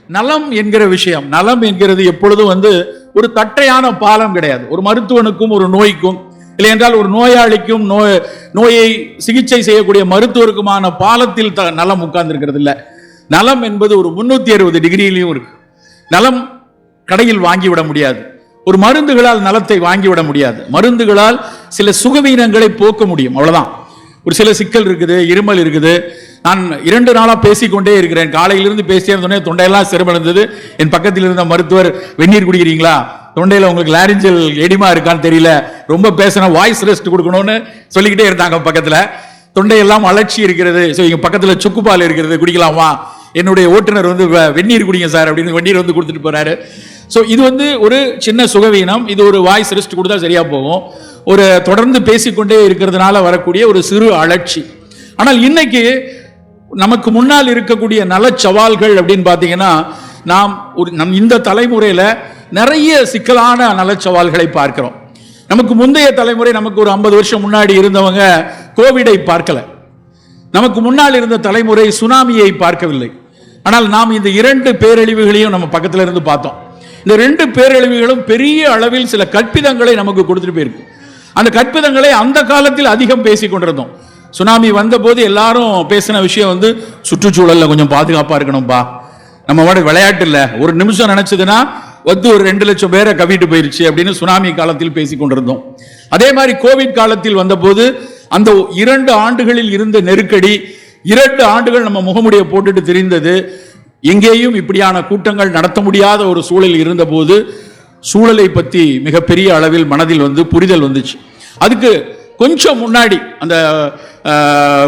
நலம் என்கிற விஷயம், நலம் என்கிறது எப்பொழுதும் ஒரு தட்டையான பாலம் கிடையாது. ஒரு மருத்துவனுக்கும் ஒரு நோய்க்கும், இல்லை என்றால் ஒரு நோயாளிக்கும் நோயை சிகிச்சை செய்யக்கூடிய மருத்துவருக்குமான பாலத்தில் நலம் உட்கார்ந்து இருக்கிறது இல்லை. நலம் என்பது ஒரு 360 டிகிரியிலையும் இருக்கு. நலம் கடையில் வாங்கிவிட முடியாது. ஒரு மருந்துகளால் நலத்தை வாங்கிவிட முடியாது. மருந்துகளால் சில சுகவீனங்களை போக்க முடியும், அவ்வளவுதான். ஒரு சில சிக்கல் இருக்குது, இருமல் இருக்குது. நான் 2 நாளா பேசிக்கொண்டே இருக்கிறேன். காலையிலிருந்து பேசிட்டே இருந்தோடனே தொண்டையெல்லாம் சிரமடைந்தது. என் பக்கத்தில் இருந்த மருத்துவர், வெந்நீர் குடிக்கிறீங்களா, தொண்டையில உங்களுக்கு லாரிஞ்சல் எடிமா இருக்கான்னு தெரியல, ரொம்ப பேசினா வாய்ஸ் ரெஸ்ட் கொடுக்கணும்னு சொல்லிக்கிட்டே இருந்தாங்க. பக்கத்துல தொண்டையெல்லாம் அலட்சி இருக்கிறது, இங்க பக்கத்துல சுக்குப்பால் இருக்கிறது, குடிக்கலாமா? என்னுடைய ஓட்டுநர் வெந்நீர் குடிங்க சார் அப்படின்னு வெந்நீர் கொடுத்துட்டு போறாரு. ஸோ இது ஒரு சின்ன சுகவீனம். இது ஒரு வாய்ஸ் ரெஸ்ட் கொடுத்தா சரியா போகும். ஒரு தொடர்ந்து பேசிக்கொண்டே இருக்கிறதுனால வரக்கூடிய ஒரு சிறு அலட்சி. ஆனால் இன்னைக்கு நமக்கு முன்னால் இருக்கக்கூடிய நல சவால்கள் அப்படின்னு பார்த்தீங்கன்னா, நம் இந்த தலைமுறையில நிறைய சிக்கலான நலச்சவால்களை பார்க்கிறோம். நமக்கு முந்தைய தலைமுறை, நமக்கு ஒரு 50 வருஷம் முன்னாடி இருந்தவங்க கோவிடை பார்க்கல. நமக்கு முன்னால் இருந்த தலைமுறை சுனாமியை பார்க்கவில்லை. ஆனால் நாம் இந்த 2 பேரழிவுகளையும் நம்ம பக்கத்தில் இருந்து பார்த்தோம். இந்த 2 பேரழிவுகளும் பெரிய அளவில் சில கற்பிதங்களை நமக்கு கொடுத்துட்டு போயிருக்கு. அந்த கற்பிதங்களை அந்த காலத்தில் அதிகம் பேசி கொண்டிருந்தோம். சுனாமி வந்த போது எல்லாரும் பேசின விஷயம் சுற்றுச்சூழல்ல கொஞ்சம் பாதுகாப்பா இருக்கணும்பா. நம்ம விளையாட்டு இல்ல, ஒரு நிமிஷம் நினைச்சதுன்னா ஒரு 2 லட்சம் பேரை கவிட்டு போயிருச்சு அப்படின்னு சுனாமி காலத்தில் பேசி கொண்டிருந்தோம். அதே மாதிரி கோவிட் காலத்தில் வந்த போது அந்த 2 ஆண்டுகளில் இருந்த நெருக்கடி, 2 ஆண்டுகள் நம்ம முகமுடிய போட்டுட்டு தெரிந்தது. எங்கேயும் இப்படியான கூட்டங்கள் நடத்த முடியாத ஒரு சூழல் இருந்த போது சூழலை பற்றி மிகப்பெரிய அளவில் மனதில் புரிதல் வந்துச்சு. அதுக்கு கொஞ்சம் முன்னாடி, அந்த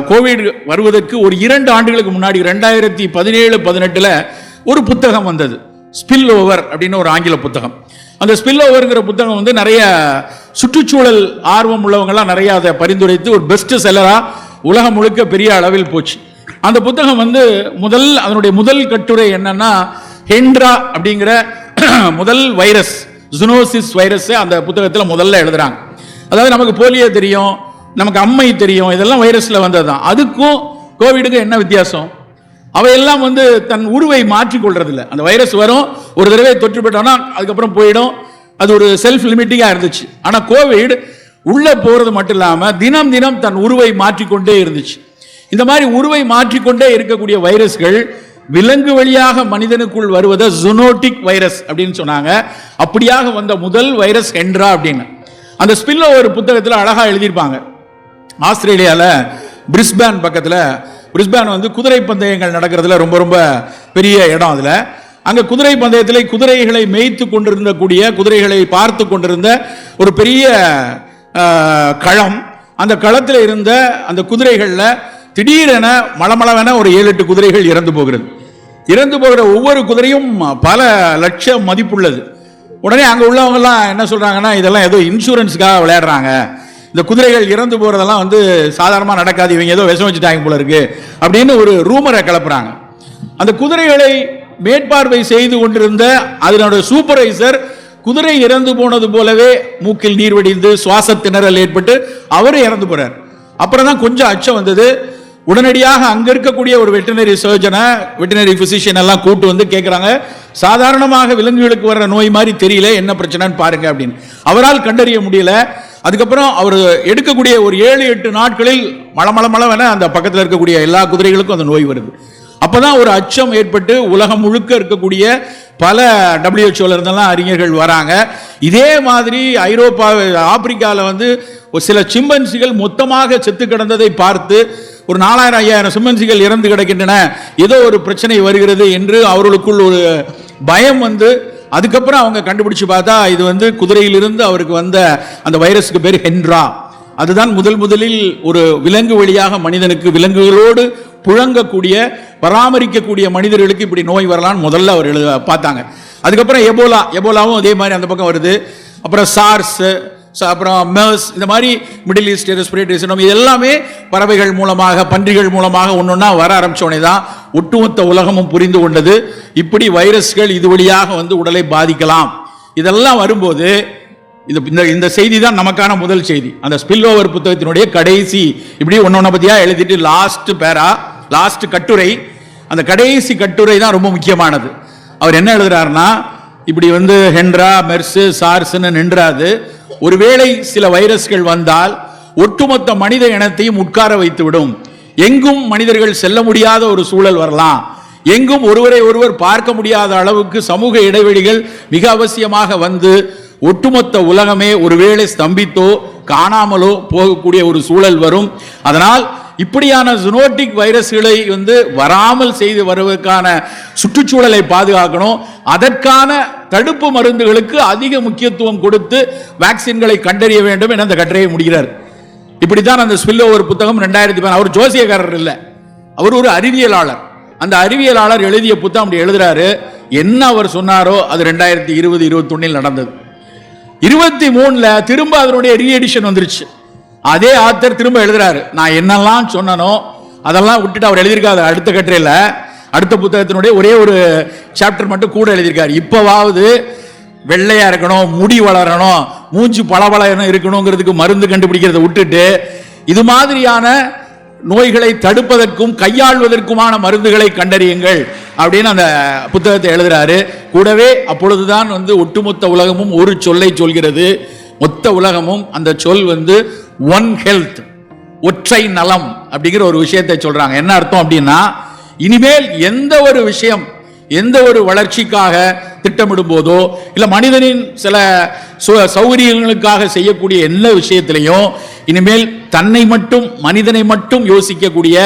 கோவிட் வருவதற்கு ஒரு 2 ஆண்டுகளுக்கு முன்னாடி 2017-18 ஒரு புத்தகம் வந்தது, ஸ்பில் ஓவர் அப்படின்னு ஒரு ஆங்கில புத்தகம். அந்த ஸ்பில் ஓவர்ங்கிற புத்தகம் நிறைய சுற்றுச்சூழல் ஆர்வம் உள்ளவங்கலாம் நிறைய அதை பரிந்துரைத்து ஒரு பெஸ்ட் செல்லரா உலகம் முழுக்க பெரிய அளவில் போச்சு. அந்த புத்தகம் அதனுடைய முதல் கட்டுரை என்னன்னா, ஹெண்ட்ரா அப்படிங்கிற முதல் வைரஸ், ஜூனோசிஸ் வைரஸ் அந்த புத்தகத்தில் முதல்ல எழுதுறாங்க. அதாவது நமக்கு போலியோ தெரியும், நமக்கு அம்மை தெரியும், இதெல்லாம் வைரஸ்ல வந்ததுதான். அதுக்கும் கோவிடுக்கும் என்ன வித்தியாசம்? அவையெல்லாம் தன் உருவை மாற்றிக்கொள்றது இல்லை. அந்த வைரஸ் வரும், ஒரு தடவை தொற்று பெற்றோம்னா அதுக்கப்புறம் போயிடும். அது ஒரு செல்ஃப் லிமிட்டிங்கா இருந்துச்சு. ஆனா கோவிட் உள்ள போறது மட்டும் இல்லாம தினம் தினம் தன் உருவை மாற்றிக்கொண்டே இருந்துச்சு. இந்த மாதிரி உருவை மாற்றிக்கொண்டே இருக்கக்கூடிய வைரஸ்கள் விலங்கு வழியாக மனிதனுக்குள் வருவதை ஜூனோட்டிக் வைரஸ் அப்படின்னு சொன்னாங்க. அப்படியாக வந்த முதல் வைரஸ் ஹெண்ட்ரா அப்படின்னு அந்த ஸ்பில் ஓவர் புத்தகத்தில் அழகா எழுதியிருப்பாங்க. ஆஸ்திரேலியால பிரிஸ்பேன் பக்கத்தில், பிரிஸ்பேன் குதிரை பந்தயங்கள் நடக்கிறதுல ரொம்ப ரொம்ப பெரிய இடம். அதுல அங்க குதிரை பந்தயத்தில் குதிரைகளை மேய்த்து கொண்டிருந்த குதிரைகளை பார்த்து கொண்டிருந்த ஒரு பெரிய களம். அந்த களத்தில் இருந்த அந்த குதிரைகள்ல திடீரென மளமளவென ஒரு 7-8 குதிரைகள் இறந்து போகிறது. இறந்து போகிற ஒவ்வொரு குதிரையும் பல லட்சம் மதிப்புள்ளது. உடனே அங்க உள்ளவங்க எல்லாம் என்ன சொல்றாங்கன்னா, இதெல்லாம் ஏதோ இன்சூரன்ஸுக்காக விளையாடுறாங்க, இந்த குதிரைகள் இறந்து போறதெல்லாம் சாதாரணமா நடக்காது, இவங்க ஏதோ விஷம் வச்சுட்டாங்க போல இருக்கு அப்படின்னு ஒரு ரூமரை கிளப்புறாங்க. அந்த குதிரைகளை மேற்பார்வை செய்து கொண்டிருந்த அதனுடைய சூப்பர்வைசர் குதிரை இறந்து போனது போலவே மூக்கில் நீர் வடிந்து சுவாச திணறல் ஏற்பட்டு அவரே இறந்து போறார். அப்புறம் தான் கொஞ்சம் அச்சம் வந்தது. உடனடியாக அங்க இருக்கக்கூடிய ஒரு வெட்டினரி சர்ஜனை, வெட்டினரி பிசிஷியன் எல்லாம் கூட்டு கேட்கிறாங்க, சாதாரணமாக விலங்குகளுக்கு வர்ற நோய் மாதிரி தெரியல, என்ன பிரச்சனைன்னு பாருங்க அப்படின்னு. அவரால் கண்டறிய முடியல. அதுக்கப்புறம் அவர் எடுக்கக்கூடிய ஒரு 7-8 நாட்களில் மளமளமளவென அந்த பக்கத்தில் இருக்கக்கூடிய எல்லா குதிரைகளுக்கும் அந்த நோய் வருது. அப்பதான் ஒரு அச்சம் ஏற்பட்டு உலகம் முழுக்க இருக்கக்கூடிய பல WHO இருந்தெல்லாம் அறிஞர்கள் வராங்க. இதே மாதிரி ஐரோப்பா, ஆப்பிரிக்காவில் சில சிம்பன்சிகள் மொத்தமாக செத்து கிடந்ததை பார்த்து ஒரு 4000-5000 சிம்பன்சிகள் இறந்து கிடக்கின்றன, ஏதோ ஒரு பிரச்சனை வருகிறது என்று அவர்களுக்குள் ஒரு பயம் அதுக்கப்புறம் அவங்க கண்டுபிடிச்சு பார்த்தா இது குதிரையிலிருந்து அவருக்கு வந்த அந்த வைரஸுக்கு பேர் ஹெண்ட்ரா. அதுதான் முதலில் ஒரு விலங்கு வழியாக மனிதனுக்கு, விலங்குகளோடு புழங்கக்கூடிய பராமரிக்கக்கூடிய மனிதர்களுக்கு இப்படி நோய் வரலான்னு முதல்ல அவர் பார்த்தாங்க. அதுக்கப்புறம் எபோலாவும் அதே மாதிரி அந்த பக்கம் வருது. அப்புறம் சார்ஸ், அப்புறம் மெர்ஸ், இந்த மாதிரி மிடில் ஈஸ்ட் ரெஸ்பிரேட்டரி சிண்ட்ரோம், இது எல்லாமே பறவைகள் மூலமாக, பன்றிகள் மூலமாக ஒன்னொன்னா வர ஆரம்பிச்சோடனே தான் ஒட்டுமொத்த உலகமும் புரிந்து கொண்டது, இப்படி வைரஸ்கள் இது வழியாக உடலை பாதிக்கலாம். இதெல்லாம் வரும்போது இந்த செய்தி தான் நமக்கான முதல் செய்தி. அந்த ஸ்பில் ஓவர் புத்தகத்தினுடைய கடைசி இப்படி ஒன்னொன்ன பத்தியா எழுதிட்டு லாஸ்ட் கட்டுரை, அந்த கடைசி கட்டுரை தான் ரொம்ப முக்கியமானது. அவர் என்ன எழுதுறாருன்னா, இப்படி ஹென்ரா, மெர்ஸ், சார்ஸ்ன்னு நின்றாது. ஒருவேளை சில வைரஸ்கள் வந்தால் ஒட்டுமொத்த மனித இனத்தையும் உட்கார வைத்து விடும். எங்கும் மனிதர்கள் செல்ல முடியாத ஒரு சூழல் வரலாம். எங்கும் ஒருவரை ஒருவர் பார்க்க முடியாத அளவுக்கு சமூக இடைவெளிகள் மிக அவசியமாக ஒட்டுமொத்த உலகமே ஒருவேளை ஸ்தம்பித்தோ காணாமலோ போகக்கூடிய ஒரு சூழல் வரும். அதனால் இப்படியான ஜூனோட்டிக் வைரஸ்களை வராமல் செய்து வருவதற்கான சுற்றுச்சூழலை பாதுகாக்கணும். அதற்கான தடுப்பு மருந்துகளுக்கு அதிக முக்கியத்துவம் கொடுத்து வேக்சின்களை கண்டறிய வேண்டும் என அந்த கட்டுரையை முடிகிறார். இப்படித்தான் அந்த ஸ்பில் ஓவர் புத்தகம் 2010. அவர் ஜோசியக்காரர் இல்லை, அவர் ஒரு அறிவியலாளர். அந்த அறிவியலாளர் எழுதிய புத்தகம் அப்படி எழுதுறாரு. என்ன அவர் சொன்னாரோ அது 2020-21 நடந்தது. 23 திரும்ப அதனுடைய ரீஎடிஷன் வந்துருச்சு. அதே ஆத்தர் திரும்ப எழுதுறாரு, நான் என்னெல்லாம் சொன்னனோ அதெல்லாம் விட்டுட்டு அவர் எழுதியிருக்காரு. அடுத்த கட்டுரையில் அடுத்த புத்தகத்தினுடைய ஒரே ஒரு சாப்டர் மட்டும் கூட எழுதியிருக்காரு. இப்போவாவது வெள்ளையா இருக்கணும், முடி வளரணும், மூஞ்சி பளபள இருக்கணுங்கிறதுக்கு மருந்து கண்டுபிடிக்கிறத விட்டுட்டு இது மாதிரியான நோய்களை தடுப்பதற்கும் கையாள்வதற்குமான மருந்துகளை கண்டறியுங்கள் அப்படின்னு அந்த புத்தகத்தை எழுதுறாரு. கூடவே அப்பொழுதுதான் ஒட்டுமொத்த உலகமும் ஒரு சொல்லை சொல்கிறது. மொத்த உலகமும் அந்த சொல் ஒன் ஹெல்த், ஒற்றை நலம் அப்படிங்கிற ஒரு விஷயத்தை சொல்றாங்க. என்ன அர்த்தம் அப்படின்னா, இனிமேல் எந்த ஒரு விஷயம், எந்த ஒரு வளர்ச்சிக்காக திட்டமிடும் போதோ இல்ல மனிதனின் சில சௌகரியங்களுக்காக செய்யக்கூடிய எல்லா விஷயத்திலையும் இனிமேல் தன்னை மட்டும், மனிதனை மட்டும் யோசிக்கக்கூடிய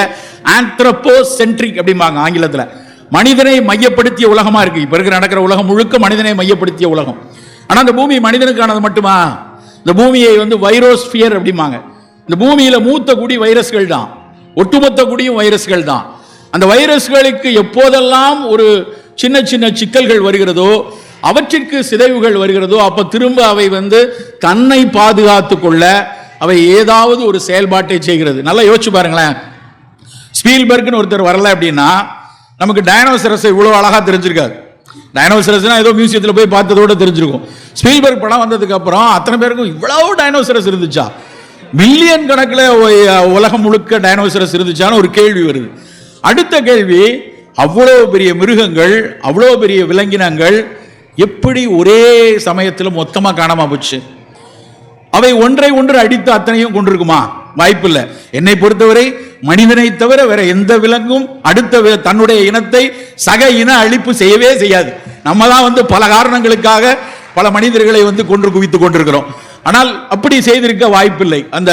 ஆந்த்ரோபோசென்ட்ரிக் அப்படிம்பாங்க ஆங்கிலத்தில், மனிதனை மையப்படுத்திய உலகமா இருக்கு. இப்ப இருக்கிற நடக்கிற உலகம் முழுக்க மனிதனை மையப்படுத்திய உலகம். ஆனா இந்த பூமி மனிதனுக்கானது மட்டுமா? இந்த பூமியை வைரோஸ்பியர் அப்படிம்பாங்க. இந்த பூமியில மூத்த குடி வைரஸ்கள் தான், ஒட்டுமொத்த குடியும் வைரஸ்கள் தான். அந்த வைரஸ்களுக்கு எப்போதெல்லாம் ஒரு சின்ன சின்ன சிக்கல்கள் வருகிறதோ, அவற்றிற்கு சிதைவுகள் வருகிறதோ, அப்ப திரும்ப அவை தன்னை பாதுகாத்து கொள்ள அவை ஏதாவது ஒரு செயல்பாட்டை செய்கிறது. நல்லா யோசிச்சு பாருங்களேன். ஸ்பீல்பர்க்னு ஒருத்தர் வரல அப்படின்னா நமக்கு டைனோசரஸ் இவ்வளவு அழகா தெரிஞ்சிருக்காது. டைனோசரஸ்னா ஏதோ மியூசியத்தில் போய் பார்த்ததோட தெரிஞ்சிருக்கும். ஸ்பீல்பர்க் படம் வந்ததுக்கு அப்புறம் அத்தனை பேருக்கும் இவ்வளவு டைனோசரஸ் இருந்துச்சா, மில்லியன் கணக்கில் உலகம் முழுக்க டைனோசரஸ் இருந்துச்சான்னு ஒரு கேள்வி வருது. அடுத்த கேள்வி, அவ்வளவு பெரிய மிருகங்கள், அவ்வளவு பெரிய விலங்கினங்கள் எப்படி ஒரே சமயத்தில் மொத்தமாக காணாம போச்சு? அவை ஒன்றை ஒன்று அடித்து அத்தனையும் கொண்டிருக்குமா? வாய்ப்பில்லை. என்னை பொறுத்தவரை மனிதனை தவிர வேற எந்த விலங்கும் அடுத்த தன்னுடைய இனத்தை சக இன அழிப்பு செய்யவே செய்யாது. நம்ம தான் பல காரணங்களுக்காக பல மனிதர்களை கொன்று குவித்துக் கொண்டிருக்கிறோம். ஆனால் அப்படி செய்திருக்க வாய்ப்பில்லை. அந்த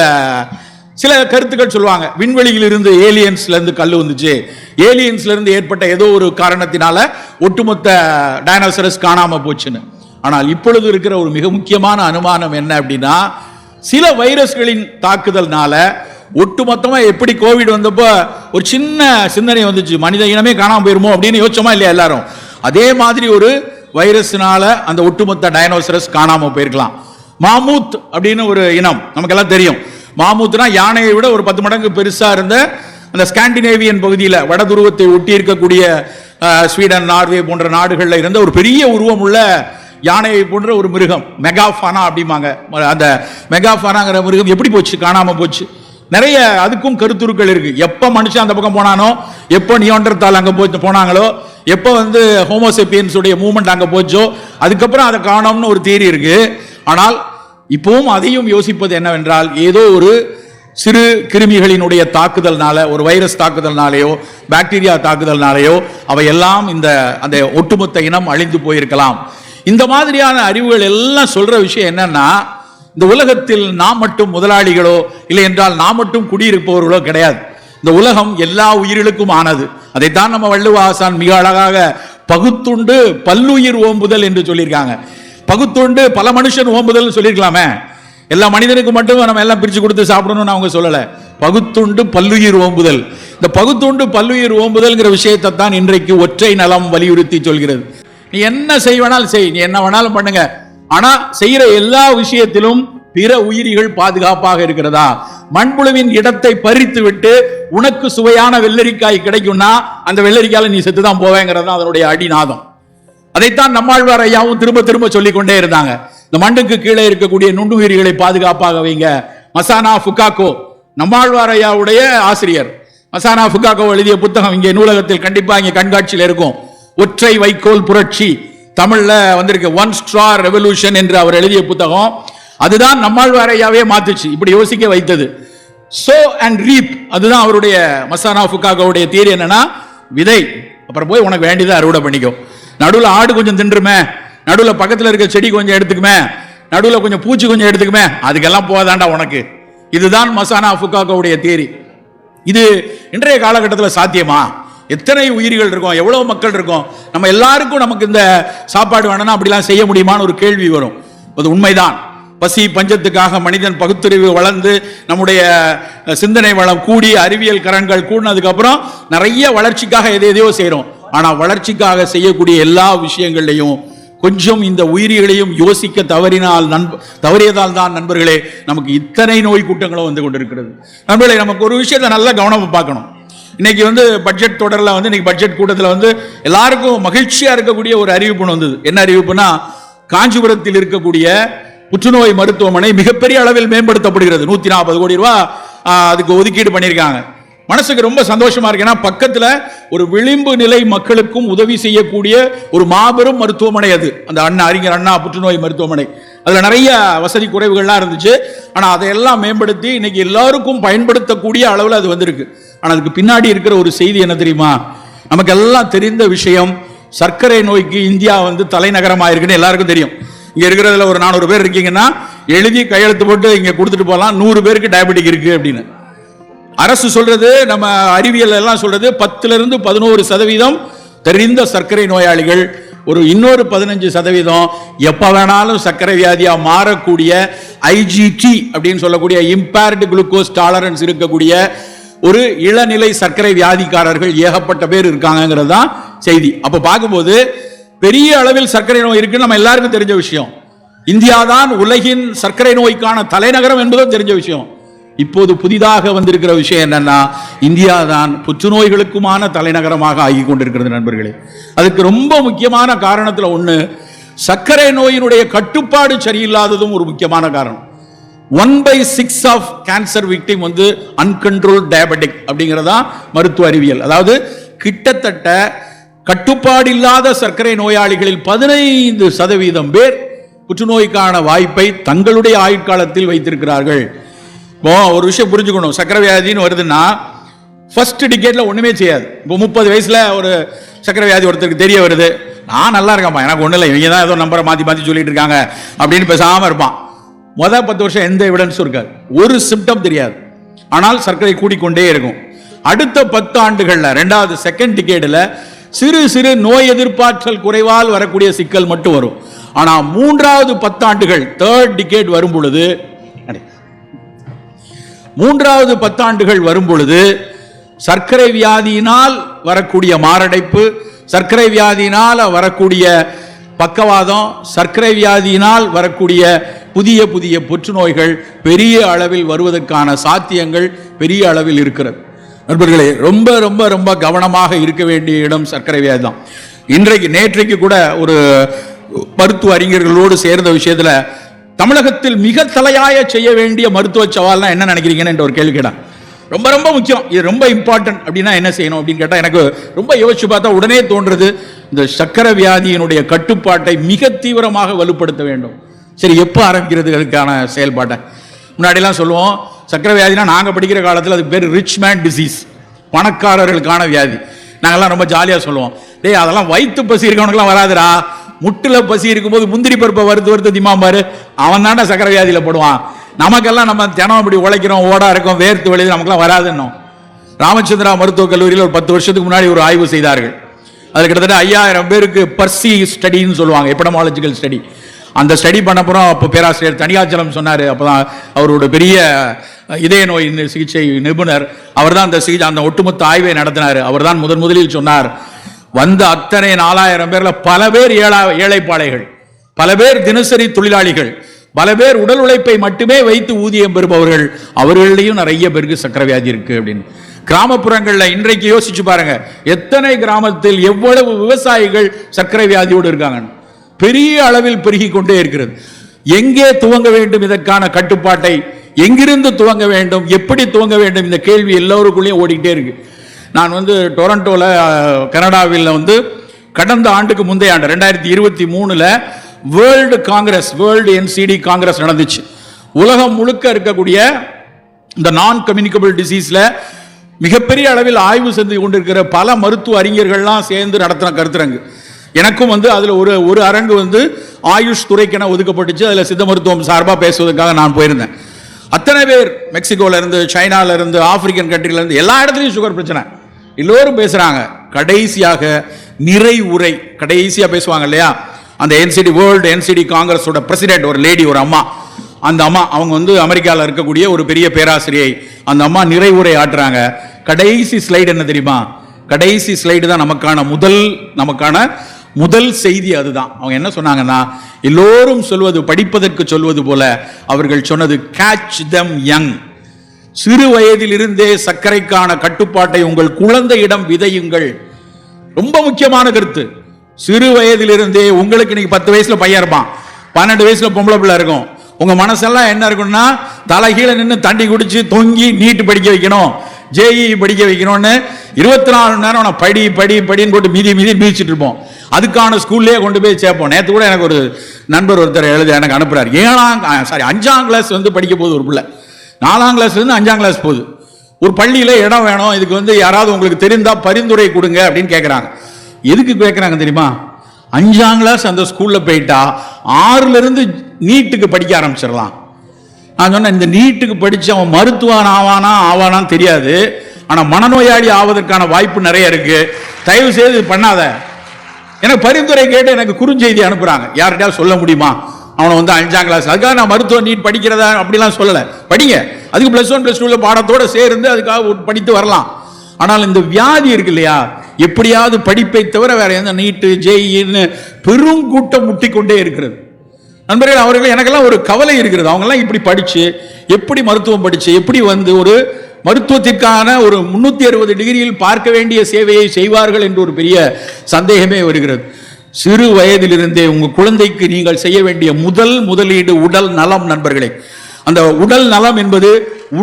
சில கருத்துக்கள் சொல்லுவாங்க, விண்வெளியில் இருந்து ஏலியன்ஸ்ல இருந்து கல் வந்துச்சு, ஏலியன்ஸ்ல இருந்து ஏற்பட்ட ஏதோ ஒரு காரணத்தினால ஒட்டுமொத்த டைனோசரஸ் காணாம போச்சுன்னு. ஆனால் இப்பொழுது இருக்கிற ஒரு மிக முக்கியமான அனுமானம் என்ன அப்படின்னா, சில வைரஸ்களின் தாக்குதல்னால ஒட்டுமொத்தமா எப்படி கோவிட் வந்தப்போ ஒரு சின்ன சிந்தனை வந்துச்சு, மனித இனமே காணாம போயிருமோ அப்படின்னு யோசிச்சோமா இல்லையா எல்லாரும்? அதே மாதிரி ஒரு வைரஸ்னால அந்த ஒட்டுமொத்த டைனோசரஸ் காணாம போயிருக்கலாம். மாமூத் அப்படின்னு ஒரு இனம் நமக்கெல்லாம் தெரியும். மாமூத்னா யானையை விட ஒரு 10 மடங்கு பெருசா இருந்த அந்த ஸ்காண்டினேவியன் பகுதியில் வட துருவத்தை ஒட்டி இருக்கக்கூடிய ஸ்வீடன், நார்வே போன்ற நாடுகளில் இருந்த ஒரு பெரிய உருவம் உள்ள யானையை போன்ற ஒரு மிருகம், மெகாஃபானா அப்படிம்பாங்க. அந்த மெகாஃபானாங்கிற மிருகம் எப்படி போச்சு, காணாம போச்சு? நிறைய அதுக்கும் கருத்துருக்கள் இருக்கு. எப்ப மனுஷன் அந்த பக்கம் போனானோ, எப்போ நியோண்டர்தால் அங்க போனாங்களோ, எப்போ ஹோமோசேபியன்ஸ் உடைய மூவ்மெண்ட் அங்க போச்சோ, அதுக்கப்புறம் அதை காணோம்னு ஒரு தியரி இருக்கு. ஆனால் இப்பவும் அதையும் யோசிப்பது என்னவென்றால், ஏதோ ஒரு சிறு கிருமிகளினுடைய தாக்குதல்னால, ஒரு வைரஸ் தாக்குதல்னாலேயோ பாக்டீரியா தாக்குதல்னாலேயோ அவையெல்லாம் அந்த ஒட்டுமொத்த இனம் அழிந்து போயிருக்கலாம். இந்த மாதிரியான அறிவுகள் எல்லாம் சொல்ற விஷயம் என்னன்னா, இந்த உலகத்தில் நாம் மட்டும் முதலாளிகளோ இல்லை என்றால் நாம் மட்டும் குடியிருப்பவர்களோ கிடையாது. இந்த உலகம் எல்லா உயிர்களுக்கும் ஆனது. அதைத்தான் நம்ம வள்ளுவ ஆசான் மிக அழகாக பகுத்துண்டு பல்லுயிர் ஓம்புதல் என்று சொல்லியிருக்காங்க. பகுத்துண்டு பல மனுஷன் ஓம்புதல் சொல்லியிருக்கலாமே, எல்லா மனிதனுக்கு மட்டும் நம்ம எல்லாம் பிரிச்சு கொடுத்து சாப்பிடணும்னு அவங்க சொல்லல. பகுத்துண்டு பல்லுயிர் ஓம்புதல். இந்த பகுத்துண்டு பல்லுயிர் ஓம்புதல்ங்கிற விஷயத்தை தான் இன்றைக்கு ஒற்றை நலம் வலியுறுத்தி சொல்கிறது. நீ என்ன செய்வனாலும் செய், நீ என்ன வேணாலும் பண்ணுங்க, ஆனா செய்யற எல்லா விஷயத்திலும் பிற உயிரிகள் பாதுகாப்பாக இருக்கிறதா? மண்புழுவின் இடத்தை பறித்து விட்டு உனக்கு சுவையான வெள்ளரிக்காய் கிடைக்கும்னா அந்த வெள்ளரிக்காயில நீ செத்துதான் போவேங்கிறது அதனுடைய அடிநாதம். அதைத்தான் நம்மாழ்வார் ஐயாவும் திரும்ப திரும்ப சொல்லிக் கொண்டே இருந்தாங்க. இந்த மண்ணுக்கு கீழே இருக்கக்கூடிய நுண்ணுயிரிகளை பாதுகாப்பாக வைங்க. மசானா ஃபுகாக்கோ, நம்மாழ்வார் ஐயாவுடைய ஆசிரியர், மசானா ஃபுகாக்கோ எழுதிய புத்தகம் இங்கே நூலகத்தில் கண்டிப்பா இங்கே கண்காட்சியில் இருக்கும். ஒற்றை வைக்கோல் புரட்சி, தமிழ்ல வந்திருக்கு ஒன் ஸ்ட்ரா ரெவல்யூஷன் என்று அவர் எழுதிய புத்தகம். அதுதான் நம்மாழ்வாரையாவே மாத்துச்சு, இப்படி யோசிக்க வைத்தது. சோ அண்ட் ரீப், அதுதான் அவருடைய மசானா ஃபுகாகோவுடைய தியரி. என்னன்னா, விதை, அப்புறம் போய் உனக்கு வேண்டியதை அறுவடை பண்ணிக்கோ. நடுவில் ஆடு கொஞ்சம் தின்றுமே, நடுவில் பக்கத்தில் இருக்க செடி கொஞ்சம் எடுத்துக்குமே, நடுவில் கொஞ்சம் பூச்சி கொஞ்சம் எடுத்துக்குமே, அதுக்கெல்லாம் போதாண்டா உனக்கு. இதுதான் மசானா ஃபுகாகோவுடைய தியரி. இது இன்றைய காலகட்டத்தில் சாத்தியமா? எத்தனை உயிர்கள் இருக்கும், எவ்வளவு மக்கள் இருக்கும், நம்ம எல்லாருக்கும் நமக்கு இந்த சாப்பாடு வேணும்னா அப்படிலாம் செய்ய முடியுமான்னு ஒரு கேள்வி வரும். அது உண்மைதான். பசி பஞ்சத்துக்காக மனிதன் பகுத்தறிவு வளர்ந்து நம்முடைய சிந்தனை வளம் கூடி அறிவியல் கரன்கள் கூடினதுக்கு அப்புறம் நிறைய வளர்ச்சிக்காக எதையோ செய்யறோம். ஆனா வளர்ச்சிக்காக செய்யக்கூடிய எல்லா விஷயங்களையும் கொஞ்சம் இந்த உயிரிகளையும் யோசிக்க தவறியதால் தான் நண்பர்களே நமக்கு இத்தனை நோய் கூட்டங்களும் வந்து கொண்டிருக்கிறது. நண்பர்களே, நமக்கு ஒரு விஷயத்தை நல்லா கவனமா பார்க்கணும். இன்னைக்கு பட்ஜெட் தொடரில் இன்னைக்கு பட்ஜெட் கூட்டத்தில் எல்லாருக்கும் மகிழ்ச்சியா இருக்கக்கூடிய ஒரு அறிவிப்பு வந்தது. என்ன அறிவிப்புனா, காஞ்சிபுரத்தில் இருக்கக்கூடிய புற்றுநோய் மருத்துவமனை மிகப்பெரிய அளவில் மேம்படுத்தப்படுகிறது. 140 கோடி ரூபாய் அதுக்கு ஒதுக்கீடு பண்ணியிருக்காங்க. மனசுக்கு ரொம்ப சந்தோஷமா இருக்கு. ஏன்னா பக்கத்துல ஒரு விளிம்பு நிலை மக்களுக்கும் உதவி செய்யக்கூடிய ஒரு மாபெரும் மருத்துவமனை அது, அந்த அறிஞர் அண்ணா புற்றுநோய் மருத்துவமனை. அதுல நிறைய வசதி குறைவுகள்லாம் இருந்துச்சு. ஆனா அதையெல்லாம் மேம்படுத்தி இன்னைக்கு எல்லாருக்கும் பயன்படுத்தக்கூடிய அளவில் அது வந்திருக்கு. ஆனா அதுக்கு பின்னாடி இருக்கிற ஒரு செய்தி என்ன தெரியுமா? நமக்கு எல்லாம் தெரிந்த விஷயம், சர்க்கரை நோய்க்கு இந்தியா தலைநகரமா இருக்குன்னு எல்லாருக்கும் தெரியும். இங்க இருக்கிறதுல ஒரு 400 பேர் இருக்கீங்கன்னா எழுதி கையெழுத்து போட்டு இங்க கொடுத்துட்டு போகலாம், 100 பேருக்கு டயபெட்டிக் இருக்கு அப்படின்னு. அரசு சொல்றது, நம்ம அறிவியல் எல்லாம் சொல்றது 10-11% தெரிந்த சர்க்கரை நோயாளிகள், ஒரு இன்னொரு 15% எப்ப வேணாலும் சர்க்கரை வியாதியா மாறக்கூடிய ஐஜிடி அப்படின்னு சொல்லக்கூடிய இம்பேர்டு குளுக்கோஸ் டாலரன்ஸ் இருக்கக்கூடிய ஒரு இளநிலை சர்க்கரை வியாதிக்காரர்கள் ஏகப்பட்ட பேர் இருக்காங்கிறது தான் செய்தி. அப்ப பார்க்கும்போது பெரிய அளவில் சர்க்கரை நோய் இருக்கு, நம்ம எல்லாருக்கும் தெரிஞ்ச விஷயம். இந்தியா தான் உலகின் சர்க்கரை நோய்க்கான தலைநகரம் என்பதும் தெரிஞ்ச விஷயம். இப்போது புதிதாக வந்திருக்கிற விஷயம் என்னன்னா, இந்தியா தான் புற்றுநோய்களுக்குமான தலைநகரமாக ஆகி கொண்டிருக்கிறது நண்பர்களே. அதுக்கு ரொம்ப முக்கியமான காரணத்துல ஒண்ணு, சர்க்கரை நோயினுடைய கட்டுப்பாடு சரியில்லாததும் ஒரு முக்கியமான காரணம். 1/6 of cancer victim uncontrolled diabetic அப்படிங்கிறதா மருத்துவ அறிவியல். அதாவது கிட்டத்தட்ட கட்டுப்பாடு இல்லாத சர்க்கரை நோயாளிகளில் 15% பேர் புற்றுநோய்க்கான வாய்ப்பை தங்களுடைய ஆயுட்காலத்தில் வைத்திருக்கிறார்கள். ஒரு விஷயம் புரிஞ்சுக்கணும், சர்க்கரை வியாதின்னு வருதுன்னா ஃபர்ஸ்ட் டிகேட்ல ஒண்ணுமே செய்யாது. இப்போ 30 வயசுல ஒரு சர்க்கரை வியாதி ஒருத்தருக்கு தெரிய வருது, நான் நல்லா இருக்கேன்ப்பா, எனக்கு ஒண்ணு இல்லை, இவங்க தான் ஏதோ நம்பரை மாத்தி சொல்லிட்டு இருக்காங்க அப்படின்னு பேசாம இருப்பான். முதல் 10 வருஷம் எந்த எவிடன்ஸும் இருக்காது, ஒரு சிம்டம் தெரியாது, ஆனால் சர்க்கரை கூடிக்கொண்டே இருக்கும். அடுத்த 10 ஆண்டுகள்ல, ரெண்டாவது செகண்ட் டிகேட்ல சிறு சிறு நோய் எதிர்ப்பாற்றல் குறைவால் வரக்கூடிய சிக்கல் மட்டும் வரும். ஆனா 3வது 10 ஆண்டுகள், தேர்ட் டிகேட் வரும் பொழுது, 3வது 10 ஆண்டுகள் வரும் பொழுது சர்க்கரை வியாதியினால் வரக்கூடிய மாரடைப்பு, சர்க்கரை வியாதியினால் வரக்கூடிய பக்கவாதம், சர்க்கரை வியாதியினால் வரக்கூடிய புதிய புதிய புற்றுநோய்கள் பெரிய அளவில் வருவதற்கான சாத்தியங்கள் பெரிய அளவில் இருக்கிறது. நண்பர்களே, ரொம்ப ரொம்ப ரொம்ப கவனமாக இருக்க வேண்டிய இடம் சர்க்கரை வியாதி தான். நேற்றைக்கு கூட ஒரு மருத்துவ அறிஞர்களோடு சேர்ந்த விஷயத்துல தமிழகத்தில் மிக தலையாய செய்ய வேண்டிய மருத்துவ சவால்னா என்ன நினைக்கிறீங்கன்னு ஒரு கேள்வி கேட்டான். ரொம்ப ரொம்ப முக்கியம், இது ரொம்ப இம்பார்ட்டன்ட் அப்படின்னா என்ன செய்யணும் அப்படின்னு கேட்டா, எனக்கு ரொம்ப யோசிச்சு பார்த்தா உடனே தோன்றது, இந்த சர்க்கரை வியாதியினுடைய கட்டுப்பாட்டை மிக தீவிரமாக வலுப்படுத்த வேண்டும். சரி, எப்போ ஆரம்பிக்கிறது அதுக்கான செயல்பாட்டை? முன்னாடிலாம் சொல்லுவோம், சர்க்கரை வியாதினா நாங்கள் படிக்கிற காலத்தில் அதுக்கு பேர் ரிச் மேன் டிசீஸ், பணக்காரர்களுக்கான வியாதி. நாங்கள்லாம் ரொம்ப ஜாலியாக சொல்லுவோம், டேய் அதெல்லாம் வயிற்று பசி இருக்கவனுக்குலாம் வராதுரா, முட்டில் பசி இருக்கும்போது முந்திரி பருப்பை வறுத்து திம்மாம்பாரு, அவன் தாண்டா சர்க்கரை வியாதியில் போடுவான். நமக்கெல்லாம் நம்ம தினம் இப்படி உழைக்கிறோம், ஓடா இருக்கும், வேர்த்து வெளியில் நமக்குலாம் வராதுன்னு ராமச்சந்திரா மருத்துவக் கல்லூரியில் ஒரு 10 வருஷத்துக்கு முன்னாடி ஒரு ஆய்வு செய்தார்கள். அது கிட்டத்தட்ட 5000 பேருக்கு பர்சி ஸ்டடின்னு சொல்லுவாங்க, எபிடமாலஜிக்கல் ஸ்டடி. அந்த ஸ்டடி பண்ண போகிறோம். அப்போ பேராசிரியர் தனியாச்சலம் சொன்னார், அப்போதான் அவரோட பெரிய இதய நோய் சிகிச்சை நிபுணர், அவர் தான் அந்த ஒட்டுமொத்த ஆய்வை நடத்தினார். அவர் தான் முதலில் சொன்னார், வந்த அத்தனை 4000 பேர்ல பல பேர் ஏழைப்பாளைகள், பல பேர் தினசரி தொழிலாளிகள், பல பேர் உடல் உழைப்பை மட்டுமே வைத்து ஊதியம் பெறுபவர்கள், அவர்களையும் நிறைய பேருக்கு சர்க்கரை வியாதி இருக்கு அப்படின்னு. கிராமப்புறங்களில் இன்றைக்கு யோசிச்சு பாருங்க, எத்தனை கிராமத்தில் எவ்வளவு விவசாயிகள் சர்க்கரை வியாதியோடு இருக்காங்க. பெரிய அளவில் பெருகி கொண்டே இருக்கிறது. எங்கே துவங்க வேண்டும் இதற்கான கட்டுப்பாட்டை, எங்கிருந்து துவங்க வேண்டும், எப்படி துவங்க வேண்டும், இந்த கேள்வி எல்லோருக்குள்ளேயும் ஓடிக்கிட்டே இருக்கு. நான் டொரண்டோவில் கனடாவில் கடந்த ஆண்டுக்கு முந்தைய ஆண்டு 2023 world Congress, world NCD Congress நடந்துச்சு. உலகம் முழுக்க இருக்கக்கூடிய இந்த நான் கம்யூனிகபிள் டிசீஸ்ல மிகப்பெரிய அளவில் ஆய்வு செஞ்சு கொண்டிருக்கிற பல மருத்துவ அறிஞர்கள்லாம் சேர்ந்து நடத்தின கருத்தரங்கு. எனக்கும் அதுல ஒரு அரங்கு ஆயுஷ் துறைக்கென ஒதுக்கப்பட்டுச்சு. அதுல சித்த மருத்துவம் சார்பா பேசுவதற்காக நான் போயிருந்தேன். அத்தனை பேர் மெக்சிகோல இருந்து, சைனால இருந்து, ஆப்பிரிக்கன் கண்ட்ரில இருந்து, எல்லா இடத்துலையும் சுகர் பிரச்சனை, எல்லோரும் பேசுறாங்க. கடைசியாக நிறை உரை கடைசியா பேசுவாங்க இல்லையா, அந்த NCD வேர்ல்டு NCD காங்கிரஸோட பிரசிடென்ட் ஒரு லேடி, ஒரு அம்மா. அந்த அம்மா அவங்க அமெரிக்காவில் இருக்கக்கூடிய ஒரு பெரிய பேராசிரியை. அந்த அம்மா நிறை உரை ஆற்றுறாங்க. கடைசி ஸ்லைடு என்ன தெரியுமா? கடைசி ஸ்லைடு தான் நமக்கான முதல் செய்தி. அதுதான் அவங்க என்ன சொன்னாங்கன்னா, எல்லோரும் சொல்வது, படிப்பதற்கு சொல்வது போல அவர்கள் சொன்னது கேட்ச் தம் யங். சிறு வயதில் இருந்தே சர்க்கரைக்கான கட்டுப்பாட்டை உங்கள் குழந்தையிடம் விதையுங்கள். ரொம்ப முக்கியமான கருத்து. சிறு வயதிலிருந்தே உங்களுக்கு இன்னைக்கு 10 வயசுல பையன் இருப்பான், 12 வயசுல பொம்பளை பிள்ளை இருக்கும். உங்க மனசெல்லாம் என்ன இருக்கும்னா, தலைகீழ நின்று தண்ணி குடிச்சு தொங்கி நீட்டு படிக்க வைக்கணும், JEE படிக்க வைக்கணும்னு 24 மணி நேரம் படி படி படின்னு போட்டு மீதி மீதிச்சிட்டு இருப்போம். அதுக்கான ஸ்கூல்லே கொண்டு போய் சேர்ப்போம். நேற்று கூட எனக்கு ஒரு நண்பர் ஒருத்தர் எனக்கு அனுப்புறாரு. 5ஆம் கிளாஸ் படிக்க போகுது ஒரு பிள்ளை, 4ஆம் கிளாஸ்ல இருந்து 5ஆம் கிளாஸ் போகுது. ஒரு பள்ளியில இடம் வேணும், இதுக்கு யாராவது உங்களுக்கு தெரிந்தா பரிந்துரை கொடுங்க அப்படின்னு கேட்கறாங்க. எதுக்கு கேட்கறாங்க தெரியுமா? 5ஆம் கிளாஸ் அந்த ஸ்கூல்ல போயிட்டா 6ல இருந்து நீட்டுக்கு படிக்க ஆரம்பிச்சிடலாம். நான் சொன்னேன், இந்த நீட்டுக்கு படிச்சு அவன் மருத்துவன் ஆவானான்னு தெரியாது, ஆனா மனநோயாளி ஆவதற்கான வாய்ப்பு நிறைய இருக்கு. தயவு செய்து பண்ணாத. எனக்கு பரிந்துரை கேட்டு எனக்கு குறுஞ்செய்தி அனுப்புறாங்க. யார்கிட்டயாவது சொல்ல முடியுமா அவனை 5ஆம் கிளாஸ்? அதுக்காக நான் மருத்துவ நீட் படிக்கிறதா அப்படிலாம் சொல்லலை. படிங்க, அதுக்கு +1 +2 பாடத்தோட சேர்ந்து அதுக்காக படித்து வரலாம். ஆனால் இந்த வியாதி இருக்கு இல்லையா, எப்படியாவது படிப்பை தவிர வேற எந்த நீட்டு JEE பெருங்கூட்டம் முட்டிக்கொண்டே இருக்கிறது. நண்பர்கள், அவர்கள் எனக்கெல்லாம் ஒரு கவலை இருக்கிறது. அவங்கெல்லாம் இப்படி படிச்சு, எப்படி மருத்துவம் படிச்சு, எப்படி ஒரு மருத்துவத்திற்கான ஒரு 360 டிகிரியில் பார்க்க வேண்டிய சேவையை செய்வார்கள் என்று ஒரு பெரிய சந்தேகமே வருகிறது. சிறு வயதிலிருந்தே உங்க குழந்தைக்கு நீங்கள் செய்ய வேண்டிய முதலீடு உடல் நலம். நண்பர்களே, அந்த உடல் நலம் என்பது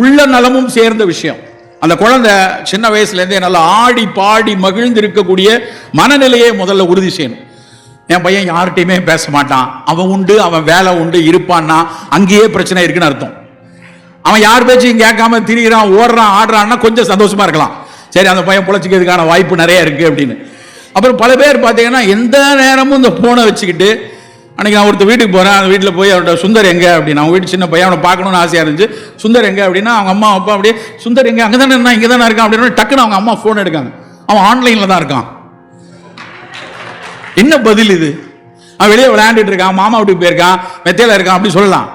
உள்ள நலமும் சேர்ந்த விஷயம். அந்த குழந்தை சின்ன வயசுல இருந்தே நல்லா ஆடி பாடி மகிழ்ந்து இருக்கக்கூடிய மனநிலையை முதல்ல உறுதி செய்யணும். என் பையன் யார்கிட்டையுமே பேச மாட்டான், அவன் உண்டு, அவன் வேலை உண்டு இருப்பான்னா அங்கேயே பிரச்சனை இருக்குன்னு அர்த்தம். அவன் யார் பேச்சையும் கேட்காம திரிகிறான், ஓடுறான், ஆடுறான்னா கொஞ்சம் சந்தோஷமா இருக்கலாம். சரி, அந்த பையன் பொழைச்சிக்கிறதுக்கான வாய்ப்பு நிறைய இருக்கு அப்படின்னு. அப்புறம் பல பேர் பார்த்தீங்கன்னா எந்த நேரமும் இந்த போனை வச்சுக்கிட்டு, அன்னைக்கு நான் ஒருத்தர் வீட்டுக்கு போறேன், அந்த வீட்டில் போய் அவரோட சுந்தர் எங்க அப்படின்னு, அவங்க வீட்டு சின்ன பையன், அவனை பார்க்கணும்னு ஆசையா இருந்துச்சு. சுந்தர் எங்க அப்படின்னா அவங்க அம்மா அப்பா அப்படியே, சுந்தர் எங்க, அங்கே தானே இங்கே தானே இருக்கான் அப்படின்னு டக்குன்னு அவங்க அம்மா போன் எடுக்காங்க. அவன் ஆன்லைன்ல தான் இருக்கான். என்ன பதில் இது? அவன் வெளியே விளையாண்டுட்டு இருக்கான், மாமா வீட்டுக்கு போயிருக்கான், மெத்தையில இருக்கான் அப்படி சொல்லலாம்.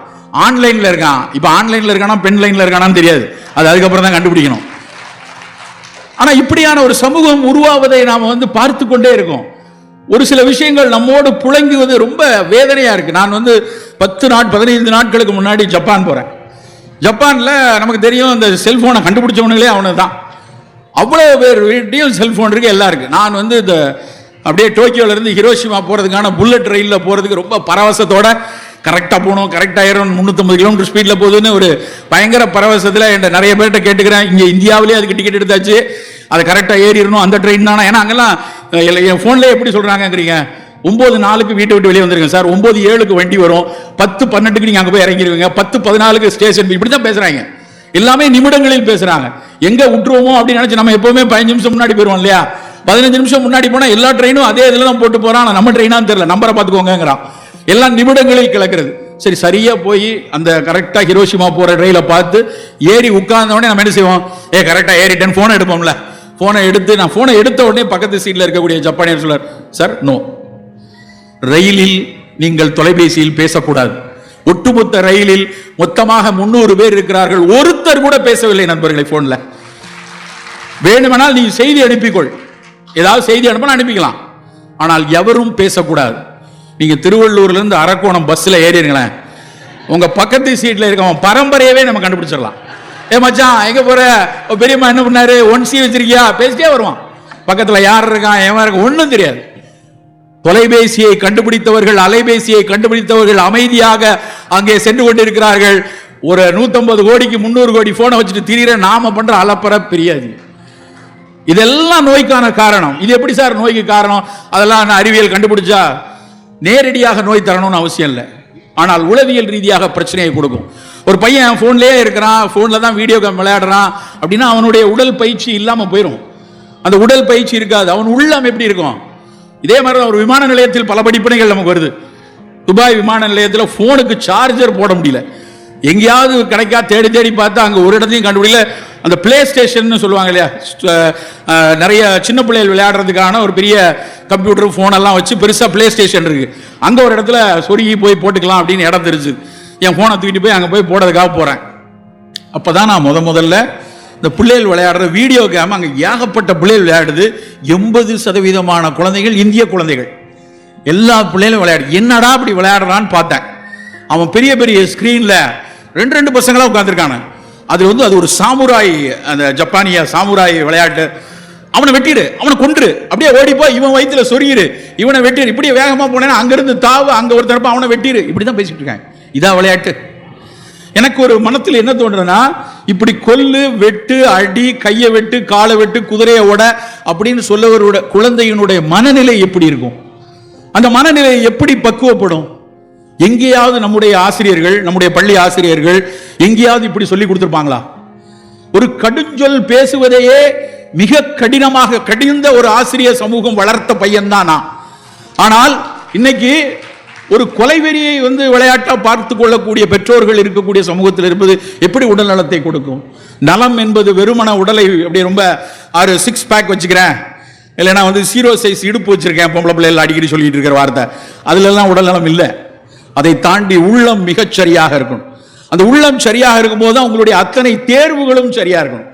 ஆன்லைன்ல இருக்கான். இப்ப ஆன்லைன்ல இருக்கானா பெண் லைன்ல இருக்கானான்னு தெரியாது, அது அதுக்கப்புறம் தான் கண்டுபிடிக்கணும். ஆனா இப்படியான ஒரு சமூகம் உருவாவதை நாம பார்த்து கொண்டே இருக்கோம். ஒரு சில விஷயங்கள் நம்மோடு புழங்குவது ரொம்ப வேதனையா இருக்கு. நான் 15 நாட்களுக்கு முன்னாடி ஜப்பான் போறேன். ஜப்பான்ல நமக்கு தெரியும், இந்த செல்போனை கண்டுபிடிச்சவனுங்களே அவனு தான். அவ்வளவு பேர் வீட்டையும் செல்போன் இருக்கு, எல்லாம் இருக்கு. நான் இந்த அப்படியே டோக்கியோல இருந்து ஹிரோஷிமா போறதுக்கான புல்லட் ரயில்ல போறதுக்கு ரொம்ப பரவசத்தோட, கரெக்டா போகணும், கரெக்டா ஏறணும், 350 கிலோமீட்டர் ஸ்பீட்ல போகுதுன்னு ஒரு பயங்கர பரவசத்துல நிறைய பேர்கிட்ட கேட்டுக்கிறேன். இங்க இந்தியாவிலேயே அதுக்கு டிக்கெட் எடுத்தாச்சு, அதை கரெக்டா ஏறிடணும், அந்த ட்ரெயின் தானே. ஏன்னா அங்கெல்லாம் என் போன்ல எப்படி சொல்றாங்கிறீங்க, 9:04 வீட்டை விட்டு வெளியே வந்துருங்க சார், 9:07 வண்டி வரும், 10:18 நீங்க அங்க போய் இறங்கிடுவீங்க, 10:14 ஸ்டேஷன், இப்படிதான் பேசுறாங்க. எல்லாமே நிமிடங்களில் பேசுறாங்க. எங்க விட்டுருவோமோ அப்படின்னு நினைச்சு நம்ம எப்பவுமே 15 நிமிஷம் முன்னாடி போயிருவோம் இல்லையா. 15 நிமிஷம் முன்னாடி போனா எல்லா ட்ரெயினும் அதே இதுல தான் போட்டு போறான். நம்ம ட்ரெயினான்னு தெரியல, நம்பரை பார்த்துக்கோங்கிறான். எல்லாம் நிமிடங்களில் கிளக்கிறது. சரி, சரியா போய் அந்த கரெக்டா ஹிரோஷிமா போற ரயில பார்த்து ஏறி உட்கார்ந்த உடனே நம்ம என்ன செய்வோம், கரெக்டா ஏறிட்டேன், போனை எடுப்போம்ல. போனை எடுத்து நான் போனை எடுத்த உடனே பக்கத்து சீட்ல இருக்கக்கூடிய ஜப்பானியர் சொல்றார், சார் நோ, ரயிலில் நீங்கள் தொலைபேசியில் பேசக்கூடாது. ஒட்டுமொத்த ரயிலில் மொத்தமாக 300 பேர் இருக்கிறார்கள், ஒருத்தர் கூட பேசவில்லை நண்பர்களை போன்ல. வேணுமானால் நீ செய்தி அனுப்பிக்கொள், ஏதாவது செய்தி அனுப்ப அனுப்பிக்கலாம், ஆனால் எவரும் பேசக்கூடாது. நீங்க திருவள்ளூர்ல இருந்து அரக்கோணம் பஸ்ல ஏறிங்களேன், உங்க பக்கத்து சீட்ல இருக்கவன் பரம்பரையவே நம்ம கண்டுபிடிச்சிடலாம். மச்சான் எங்க போற, பெரியம்மா என்ன பண்ணாரு, 1C வச்சிருக்கியா, பேசிட்டே வருவான். பக்கத்துல யார் இருக்கான், எவன் இருக்கான், ஒன்னும் தெரியாது. தொலைபேசியை கண்டுபிடித்தவர்கள், அலைபேசியை கண்டுபிடித்தவர்கள் அமைதியாக அங்கே சென்று கொண்டிருக்கிறார்கள். ஒரு 150 கோடிக்கு 300 கோடி போனை வச்சுட்டு திரியிற நாம பண்ற அலப்பற பெரியாது. இதெல்லாம் நோய்க்கான காரணம். இது எப்படி சார் நோய்க்கு காரணம்? அதெல்லாம் அறிவியல் கண்டுபிடிச்சா? நேரடியாக நோய் தரணும்னு அவசியம் இல்லை, ஆனால் உளவியல் ரீதியாக பிரச்சனையை கொடுக்கும். ஒரு பையன் போன்லயே இருக்கிறான், போன்ல தான் வீடியோ கேம் விளையாடுறான் அப்படின்னா அவனுடைய உடல் பயிற்சி இல்லாம போயிடும். அந்த உடல் பயிற்சி இருக்காது, அவன் உள்ளம் எப்படி இருக்கும்? இதே மாதிரி ஒரு விமான நிலையத்தில் பல படிப்பினைகள் நமக்கு வருது. துபாய் விமான நிலையத்தில் போனுக்கு சார்ஜர் போட முடியல, எங்கேயாவது கிடைக்கா தேடி தேடி பார்த்தா அங்கே ஒரு இடத்தையும் கண்டுபிடிக்கல. அந்த பிளே ஸ்டேஷன் சொல்லுவாங்க இல்லையா, நிறைய சின்ன பிள்ளைகள் விளையாடுறதுக்கான ஒரு பெரிய கம்ப்யூட்டர் ஃபோன் எல்லாம் வச்சு பெருசாக பிளே ஸ்டேஷன் இருக்கு. அங்கே ஒரு இடத்துல சொருகி போய் போட்டுக்கலாம் அப்படின்னு இடம் தெரிஞ்சு என் ஃபோனை தூக்கிட்டு போய் அங்கே போய் போடுறதுக்காக போகிறேன். அப்போ தான் நான் முதல்ல இந்த பிள்ளைகள் விளையாடுற வீடியோ கேம் அங்கே ஏகப்பட்ட பிள்ளைகள் விளையாடுது. 80% குழந்தைகள் இந்திய குழந்தைகள், எல்லா பிள்ளைகளும் விளையாடு. என்னடா அப்படி விளையாடுறான்னு பார்த்தேன். அவன் பெரிய பெரிய ஸ்கிரீன்ல ரெண்டு பசங்களா உட்காந்துருக்கான. அது அது ஒரு சாமுராய், அந்த ஜப்பானிய சாமுராய் விளையாட்டு. அவனை வெட்டிடு, அவனை கொன்று, அப்படியே ஓடிப்போ, இவன் வயிற்றுல சொருகிரு, இவனை வெட்டிடு, இப்படியே வேகமா போனேன்னா அங்கிருந்து தாவு, அங்க ஒரு தரப்ப அவனை வெட்டிடு, இப்படிதான் பேசிட்டு இருக்காங்க. இதான் விளையாட்டு. எனக்கு ஒரு மனத்தில் என்ன தோன்றதுன்னா, இப்படி கொல்லு, வெட்டு, அடி, கையை வெட்டு, காலை வெட்டு, குதிரையை ஓட அப்படின்னு சொல்லவரோட குழந்தையினுடைய மனநிலை எப்படி இருக்கும்? அந்த மனநிலை எப்படி பக்குவப்படும்? எங்கேயாவது நம்முடைய ஆசிரியர்கள், நம்முடைய பள்ளி ஆசிரியர்கள் எங்கேயாவது இப்படி சொல்லி கொடுத்திருப்பாங்களா? ஒரு கடுஞ்சொல் பேசுவதையே மிக கடினமாக கடிந்த ஒரு ஆசிரியர் சமூகம் வளர்த்த பையன் தான் நான். ஆனால் இன்னைக்கு ஒரு கொலைவெறியை விளையாட்டா பார்த்து கொள்ளக்கூடிய பெற்றோர்கள் இருக்கக்கூடிய சமூகத்தில் இருப்பது எப்படி உடல் நலத்தை கொடுக்கும்? நலம் என்பது வெறுமன உடலை அப்படி ரொம்ப 6 பேக் வச்சுக்கிறேன், இல்லைன்னா 0 சைஸ் இடுப்பு வச்சிருக்கேன், பொம்பளை பிள்ளைகள் அடிக்கடி சொல்லிட்டு இருக்கிற வார்த்தை, அதுல எல்லாம் உடல் நலம் இல்லை. அதை தாண்டி உள்ளம் மிகச் சரியாக இருக்கணும். அந்த உள்ளம் சரியாக இருக்கும்போது தான் உங்களுடைய அத்தனை தேர்வுகளும் சரியா இருக்கணும்.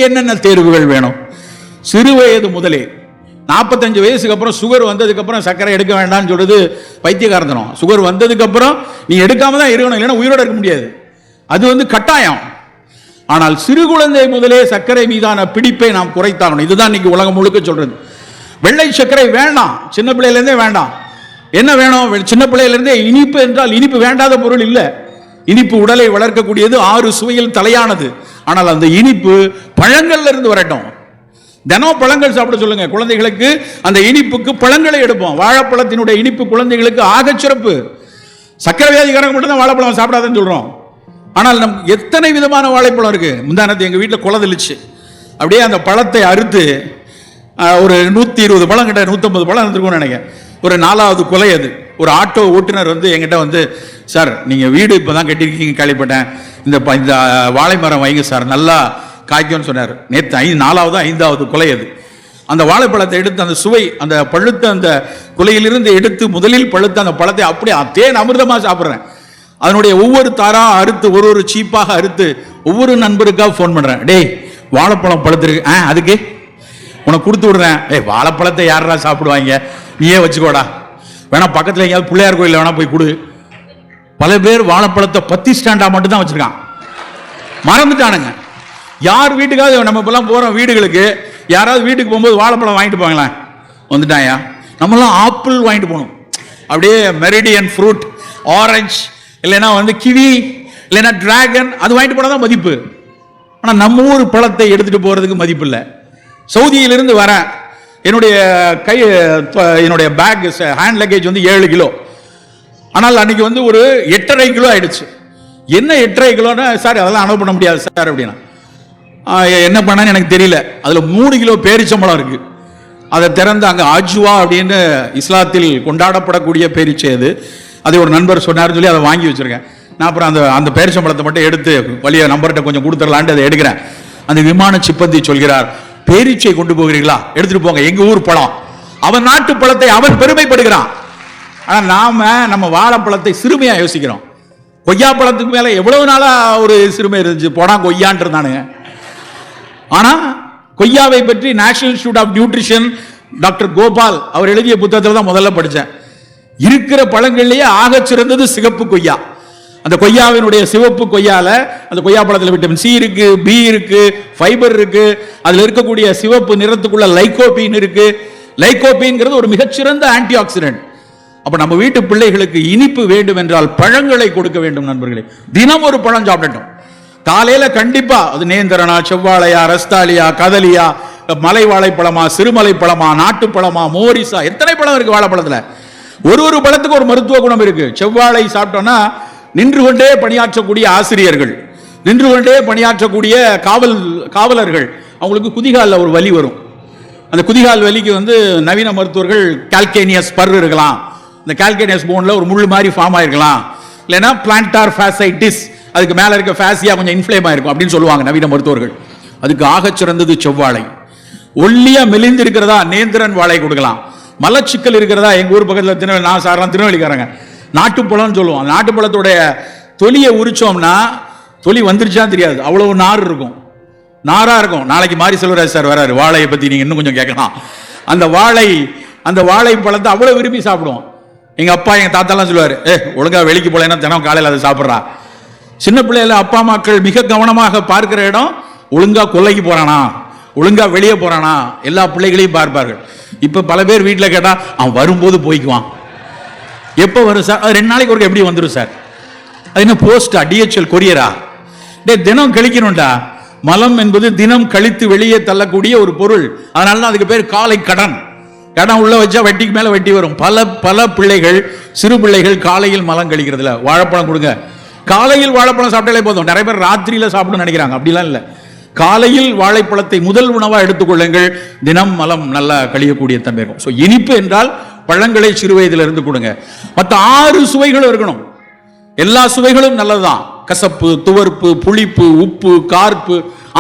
என்னென்ன தேர்வுகள் வேணும்? சிறு வயது முதலே, 45 வயசுக்கு அப்புறம் சுகர் வந்ததுக்கு அப்புறம் சர்க்கரை எடுக்க வேண்டாம்னு சொல்றது பைத்தியக்காரத்தனம். சுகர் வந்ததுக்கு அப்புறம் நீ எடுக்காம தான் இருக்கணும், இல்லைன்னா உயிரோட இருக்க முடியாது. அது கட்டாயம். ஆனால் சிறு குழந்தை முதலே சர்க்கரை மீதான பிடிப்பை நாம் குறைத்தாகணும். இதுதான் இன்னைக்கு உலகம் முழுக்க சொல்றது. வெள்ளை சர்க்கரை வேண்டாம், சின்ன பிள்ளையில இருந்தே வேண்டாம். என்ன வேணும்? சின்ன பிள்ளையில இருந்தே இனிப்பு என்றால் இனிப்பு வேண்டாத பொருள் இல்லை. இனிப்பு உடலை வளர்க்கக்கூடியது, 6 சுவையில் தலையானது. ஆனால் அந்த இனிப்பு பழங்கள்ல இருந்து வரட்டும். தினம் பழங்கள் சாப்பிட சொல்லுங்க குழந்தைகளுக்கு. அந்த இனிப்புக்கு பழங்களை எடுப்போம். வாழைப்பழத்தினுடைய இனிப்பு குழந்தைகளுக்கு ஆக சிறப்பு. சக்கரை வியாதிக்காரங்க மட்டும் தான் வாழைப்பழம் சாப்பிடாதுன்னு சொல்றோம். ஆனால் நம் எத்தனை விதமான வாழைப்பழம் இருக்கு. முந்தானத்து எங்க வீட்டில் குலதளிச்சு, அப்படியே அந்த பழத்தை அறுத்து ஒரு 120 பழம் கிட்ட 150 பழம் இருந்திருக்கும்னு நினைக்கிறேன். ஒரு 4வது கொலை அது. ஒரு ஆட்டோ ஓட்டுநர் என்கிட்ட சார், நீங்க வீடு இப்பதான் கட்டிருக்கீங்க கேள்விப்பட்டேன், இந்த வாழை மரம் வைங்க சார், நல்லா காய்க்கும்னு சொன்னார். நேற்று 4வது 5வது கொலை அது. அந்த வாழைப்பழத்தை எடுத்து அந்த சுவை, அந்த பழுத்த அந்த கொலையிலிருந்து எடுத்து முதலில் பழுத்த அந்த பழத்தை அப்படியே தேன் அமிர்தமா சாப்பிட்றேன். அதனுடைய ஒவ்வொரு தாரா அறுத்து, ஒரு சீப்பாக அறுத்து ஒவ்வொரு நண்பருக்காக ஃபோன் பண்றேன். டேய், வாழைப்பழம் பழுத்திருக்கு, அதுக்கு உனக்கு கொடுத்து விடுறேன். வாழைப்பழத்தை யாரா சாப்பிடுவாங்க, நீயே வச்சுக்கோடா, வேணா பக்கத்தில் எங்கேயாவது பிள்ளையார் கோயிலில் வேணா போய் கொடு. பல பேர் வாழைப்பழத்தை 10 ஸ்டாண்டா மட்டும் தான் வச்சிருக்கான், மறந்துட்டானுங்க. யார் வீட்டுக்காவது நம்ம இப்பெல்லாம் போறோம் வீடுகளுக்கு, யாராவது வீட்டுக்கு போகும்போது வாழைப்பழம் வாங்கிட்டு போங்களேன், வந்துட்டாயா. நம்மளாம் ஆப்பிள் வாங்கிட்டு போகணும், அப்படியே மெரிடியன் ஃப்ரூட், ஆரஞ்சு, இல்லைன்னா கிவி, இல்லைன்னா டிராகன், அது வாங்கிட்டு போனா தான் மதிப்பு. ஆனால் நம்ம ஊர் பழத்தை எடுத்துட்டு போறதுக்கு மதிப்பு இல்லை. சவுதியிலிருந்து வரேன், என்னுடைய பேக் ஹேண்ட் லக்கேஜ் 7 கிலோ. ஆனால் அன்னைக்கு ஒரு 8.5 கிலோ ஆயிடுச்சு. என்ன 8.5 கிலோன்னா, சார் அதெல்லாம் அனுப்ப பண்ண முடியாது சார் அப்படின்னா. என்ன பண்ணான்னு எனக்கு தெரியல. அதுல 3 கிலோ பேரிச்சம்பழம் இருக்கு. அதை திறந்து அங்க ஆஜுவா அப்படின்னு இஸ்லாத்தில் கொண்டாடப்படக்கூடிய பேரிச்சை அது. அதை ஒரு நண்பர் சொன்னார் சொல்லி அதை வாங்கி வச்சிருக்கேன். நான் அப்புறம் அந்த பேரிச்சம்பழத்தை மட்டும் எடுத்து வழிய நம்பர்கிட்ட கொஞ்சம் கொடுத்துடலான்ட்டு அதை எடுக்கிறேன். அந்த விமான சிப்பந்தி சொல்கிறார், பேரீச்சை கொண்டு போகிறீங்களா, எடுத்துட்டு போங்க, எங்க ஊர் பழம். அவன் நாட்டு பழத்தை அவன் பெருமைப்படுகிறான். ஆனா நம்ம வாழைப்பழத்தை சிறுமையா யோசிக்கிறோம். கொய்யா பழத்துக்கு மேல எவ்வளவு நாளா ஒரு சிறுமை இருந்துச்சு, போனா கொய்யான் இருந்தானுங்க. ஆனா கொய்யாவை பற்றி national institute of nutrition doctor Gopal அவர் எழுதிய புத்தகத்தில் தான் முதல்ல படித்தேன். இருக்கிற பழங்கள்லயே ஆக சிறந்தது சிகப்பு கொய்யா. அந்த கொய்யாவினுடைய சிவப்பு கொய்யால அந்த கொய்யா பழத்தில் விட்டமின் சி இருக்கு, பி இருக்கு, ஃபைபர் இருக்கு. அதுல இருக்கக்கூடிய சிவப்பு நிறத்துக்குள்ள லைகோபீன் இருக்கு. லைகோபீன்ங்கிறது ஒரு மிகச்சிறந்த ஆன்டி ஆக்சிடென்ட். அப்ப நம்ம வீட்டு பிள்ளைகளுக்கு இனிப்பு வேண்டும் என்றால் பழங்களை கொடுக்க வேண்டும் நண்பர்களே. தினம் ஒரு பழம் சாப்பிடட்டும். காலையில கண்டிப்பா அது நேந்திரனா, செவ்வாழையா, ரஸ்தாலியா, கதலியா, மலை வாழைப்பழமா, சிறுமலை பழமா, நாட்டு பழமா, மோரிசா, எத்தனை பழம் இருக்கு வாழைப்பழத்துல. ஒரு பழத்துக்கு ஒரு மருத்துவ குணம் இருக்கு. செவ்வாழை சாப்பிட்டோம்னா நின்று கொண்டே பணியாற்றக்கூடிய ஆசிரியர்கள், நின்று கொண்டே பணியாற்றக்கூடிய காவலர்கள், அவங்களுக்கு குதிகாலில் ஒரு வலி வரும். அந்த குதிகால் வலிக்கு நவீன மருத்துவர்கள் கால்கேனியஸ் பர் இருக்கலாம், இந்த கால்கேனியஸ் போன்ல ஒரு முள்ளு மாதிரி ஃபார்ம் ஆயிருக்கலாம், இல்லைன்னா பிளான்டார் ஃபேசைட்டிஸ், அதுக்கு மேல இருக்க ஃபேசியா கொஞ்சம் இன்ஃப்ளேம் ஆயிருக்கும் அப்படின்னு சொல்லுவாங்க நவீன மருத்துவர்கள். அதுக்கு ஆகச் சிறந்தது செவ்வாழை. ஒல்லியா மெலிந்து இருக்கிறதா நேந்திரன் வாழை கொடுக்கலாம். மலச்சிக்கல் இருக்கிறதா எங்க ஊர் பக்கத்தில் திருநெல்வேலி, நான் சாரலாம் திருநெல்வேலிக்காரங்க, நாட்டுப்பழம்னு சொல்லுவோம். நாட்டுப்பழத்துடைய தொலியை உரிச்சோம்னா தொலி வந்துருச்சான்னு தெரியாது, அவ்வளவு நார் இருக்கும், நாரா இருக்கும். நாளைக்கு மாரி செல்வராஜ் சார் வராரு, வாழையை பத்தி நீங்க இன்னும் கொஞ்சம் கேட்கலாம். அந்த வாழை பழத்தை அவ்வளவு விரும்பி சாப்பிடுவோம். எங்க அப்பா எங்க தாத்தாலாம் சொல்லுவாரு, ஒழுங்கா வெளிக்கு போலேன்னா தினம் காலையில் அதை சாப்பிட்றா. சின்ன பிள்ளையில அப்பா அம்மாக்கள் மிக கவனமாக பார்க்கிற இடம், ஒழுங்கா கொல்லைக்கு போறானா, ஒழுங்கா வெளியே போறானா, எல்லா பிள்ளைகளையும் பார்ப்பார்கள். இப்ப பல பேர் வீட்டில் கேட்டா அவன் வரும்போது போய்க்குவான், எப்போ வரும் சார், அது 2 நாளைக்கு ஒரு எப்படி வந்துடும் சார், அது என்ன போஸ்டா, டிஹெச்எல் கொரியரா, தினம் கழிக்கணும்டா. மலம் என்பது தினம் கழித்து வெளியே தள்ளக்கூடிய ஒரு பொருள், அதனால தான் அதுக்கு பேர் காலை கடன். கடன் உள்ள வச்சா வட்டிக்கு மேல வட்டி வரும். பல பிள்ளைகள், சிறு பிள்ளைகள் காலையில் மலம் கழிக்கிறதுல. வாழைப்பழம் கொடுங்க, காலையில் வாழைப்பழம் சாப்பிட்டாலே போதும். நிறைய பேர் ராத்திரியில சாப்பிடணும்னு நினைக்கிறாங்க, அப்படிலாம் இல்லை. காலையில் வாழைப்பழத்தை முதல் உணவா எடுத்துக்கொள்ளுங்கள், தினம் மலம் நல்லா கழியக்கூடிய தன்மை இருக்கும். ஸோ இனிப்பு என்றால் பழங்களை சிறு வயதில் இருந்து கொடுங்க. மற்ற 6 சுவைகளும் இருக்கணும். எல்லா சுவைகளும் நல்லதுதான். கசப்பு, துவர்ப்பு, புளிப்பு, உப்பு, கார்ப்பு,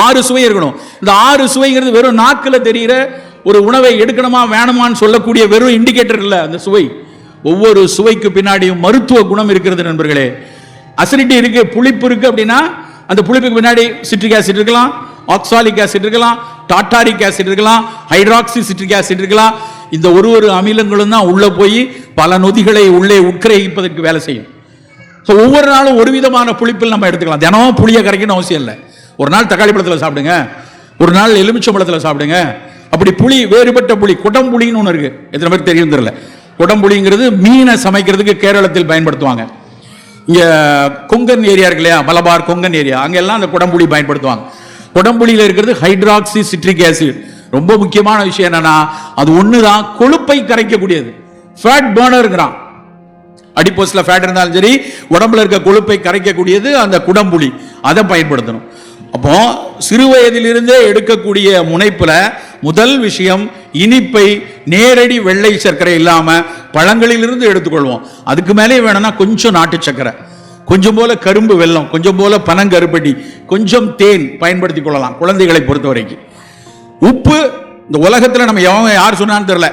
6 சுவை இருக்கணும். இந்த 6 சுவைங்கிறது வெறும் நாக்குல தெரிகிற ஒரு உணவை எடுக்கணுமா வேணுமான்னு சொல்லக்கூடிய வெறும் இண்டிகேட்டர் இல்லை. அந்த சுவை, ஒவ்வொரு சுவைக்கு பின்னாடியும் மருத்துவ குணம் இருக்கிறது நண்பர்களே. அசிடிட்டி இருக்கு, புளிப்பு இருக்கு அப்படின்னா அந்த புளிப்புக்கு பின்னாடி சிட்ரிக் ஆசிட் இருக்கலாம், ஆக்சாலிக் ஆசிட் இருக்கலாம், டாட்டாரிக் ஆசிட் இருக்கலாம், ஹைட்ராக்சி சிட்ரிக் ஆசிட் இருக்கலாம். இந்த ஒரு அமிலங்களும் தான் உள்ள போய் பல நொதிகளை உள்ளே உட்கிரகிப்பதற்கு வேலை செய்யும். ஸோ ஒவ்வொரு நாளும் ஒரு விதமான புளிப்பில் நம்ம எடுத்துக்கலாம். தினமும் புளியை கரைக்கணும் அவசியம் இல்லை. ஒரு நாள் தக்காளி பழத்தில் சாப்பிடுங்க, ஒரு நாள் எலுமிச்சம் பழத்தில் சாப்பிடுங்க. அப்படி புளி, வேறுபட்ட புளி, குடம்புளின்னு ஒன்று இருக்கு, எத்தனை பேருக்கு தெரியும் தெரியல. குடம்புளிங்கிறது மீனை சமைக்கிறதுக்கு கேரளத்தில் பயன்படுத்துவாங்க. இங்க கொங்கன் ஏரியா இருக்கு இல்லையா, மலபார் கொங்கன் ஏரியா, அங்கெல்லாம் அந்த குடம்புளி பயன்படுத்துவாங்க. குடம்புளியில் இருக்கிறது ஹைட்ராக்சி சிட்ரிக் ஆசிட். ரொம்ப முக்கியமான விஷயம் என்னன்னா, அது ஒண்ணுதான் கொழுப்பை கரைக்கக்கூடியது. ஃபேட் பர்னர்ங்கிறான். அடிப்போஸ்ல ஃபேட் இருந்தாலும் சரி, உடம்புல இருக்க கொழுப்பை கரைக்கக்கூடியது அந்த குடம்புளி, அதை பயன்படுத்தணும். அப்போ சிறு வயதிலிருந்தே எடுக்கக்கூடிய முனைப்புல முதல் விஷயம் இனிப்பை நேரடி வெள்ளை சர்க்கரை இல்லாம பழங்களிலிருந்து எடுத்துக்கொள்வோம். அதுக்கு மேலே வேணும்னா கொஞ்சம் நாட்டு சர்க்கரை, கொஞ்சம் போல கரும்பு வெல்லம், கொஞ்சம் போல பனங்கருப்பட்டி, கொஞ்சம் தேன் பயன்படுத்திக் கொள்ளலாம் குழந்தைகளை பொறுத்த வரைக்கும். உப்பு, இந்த உலகத்துல நம்ம யார் சொன்னான்னு தெரியல,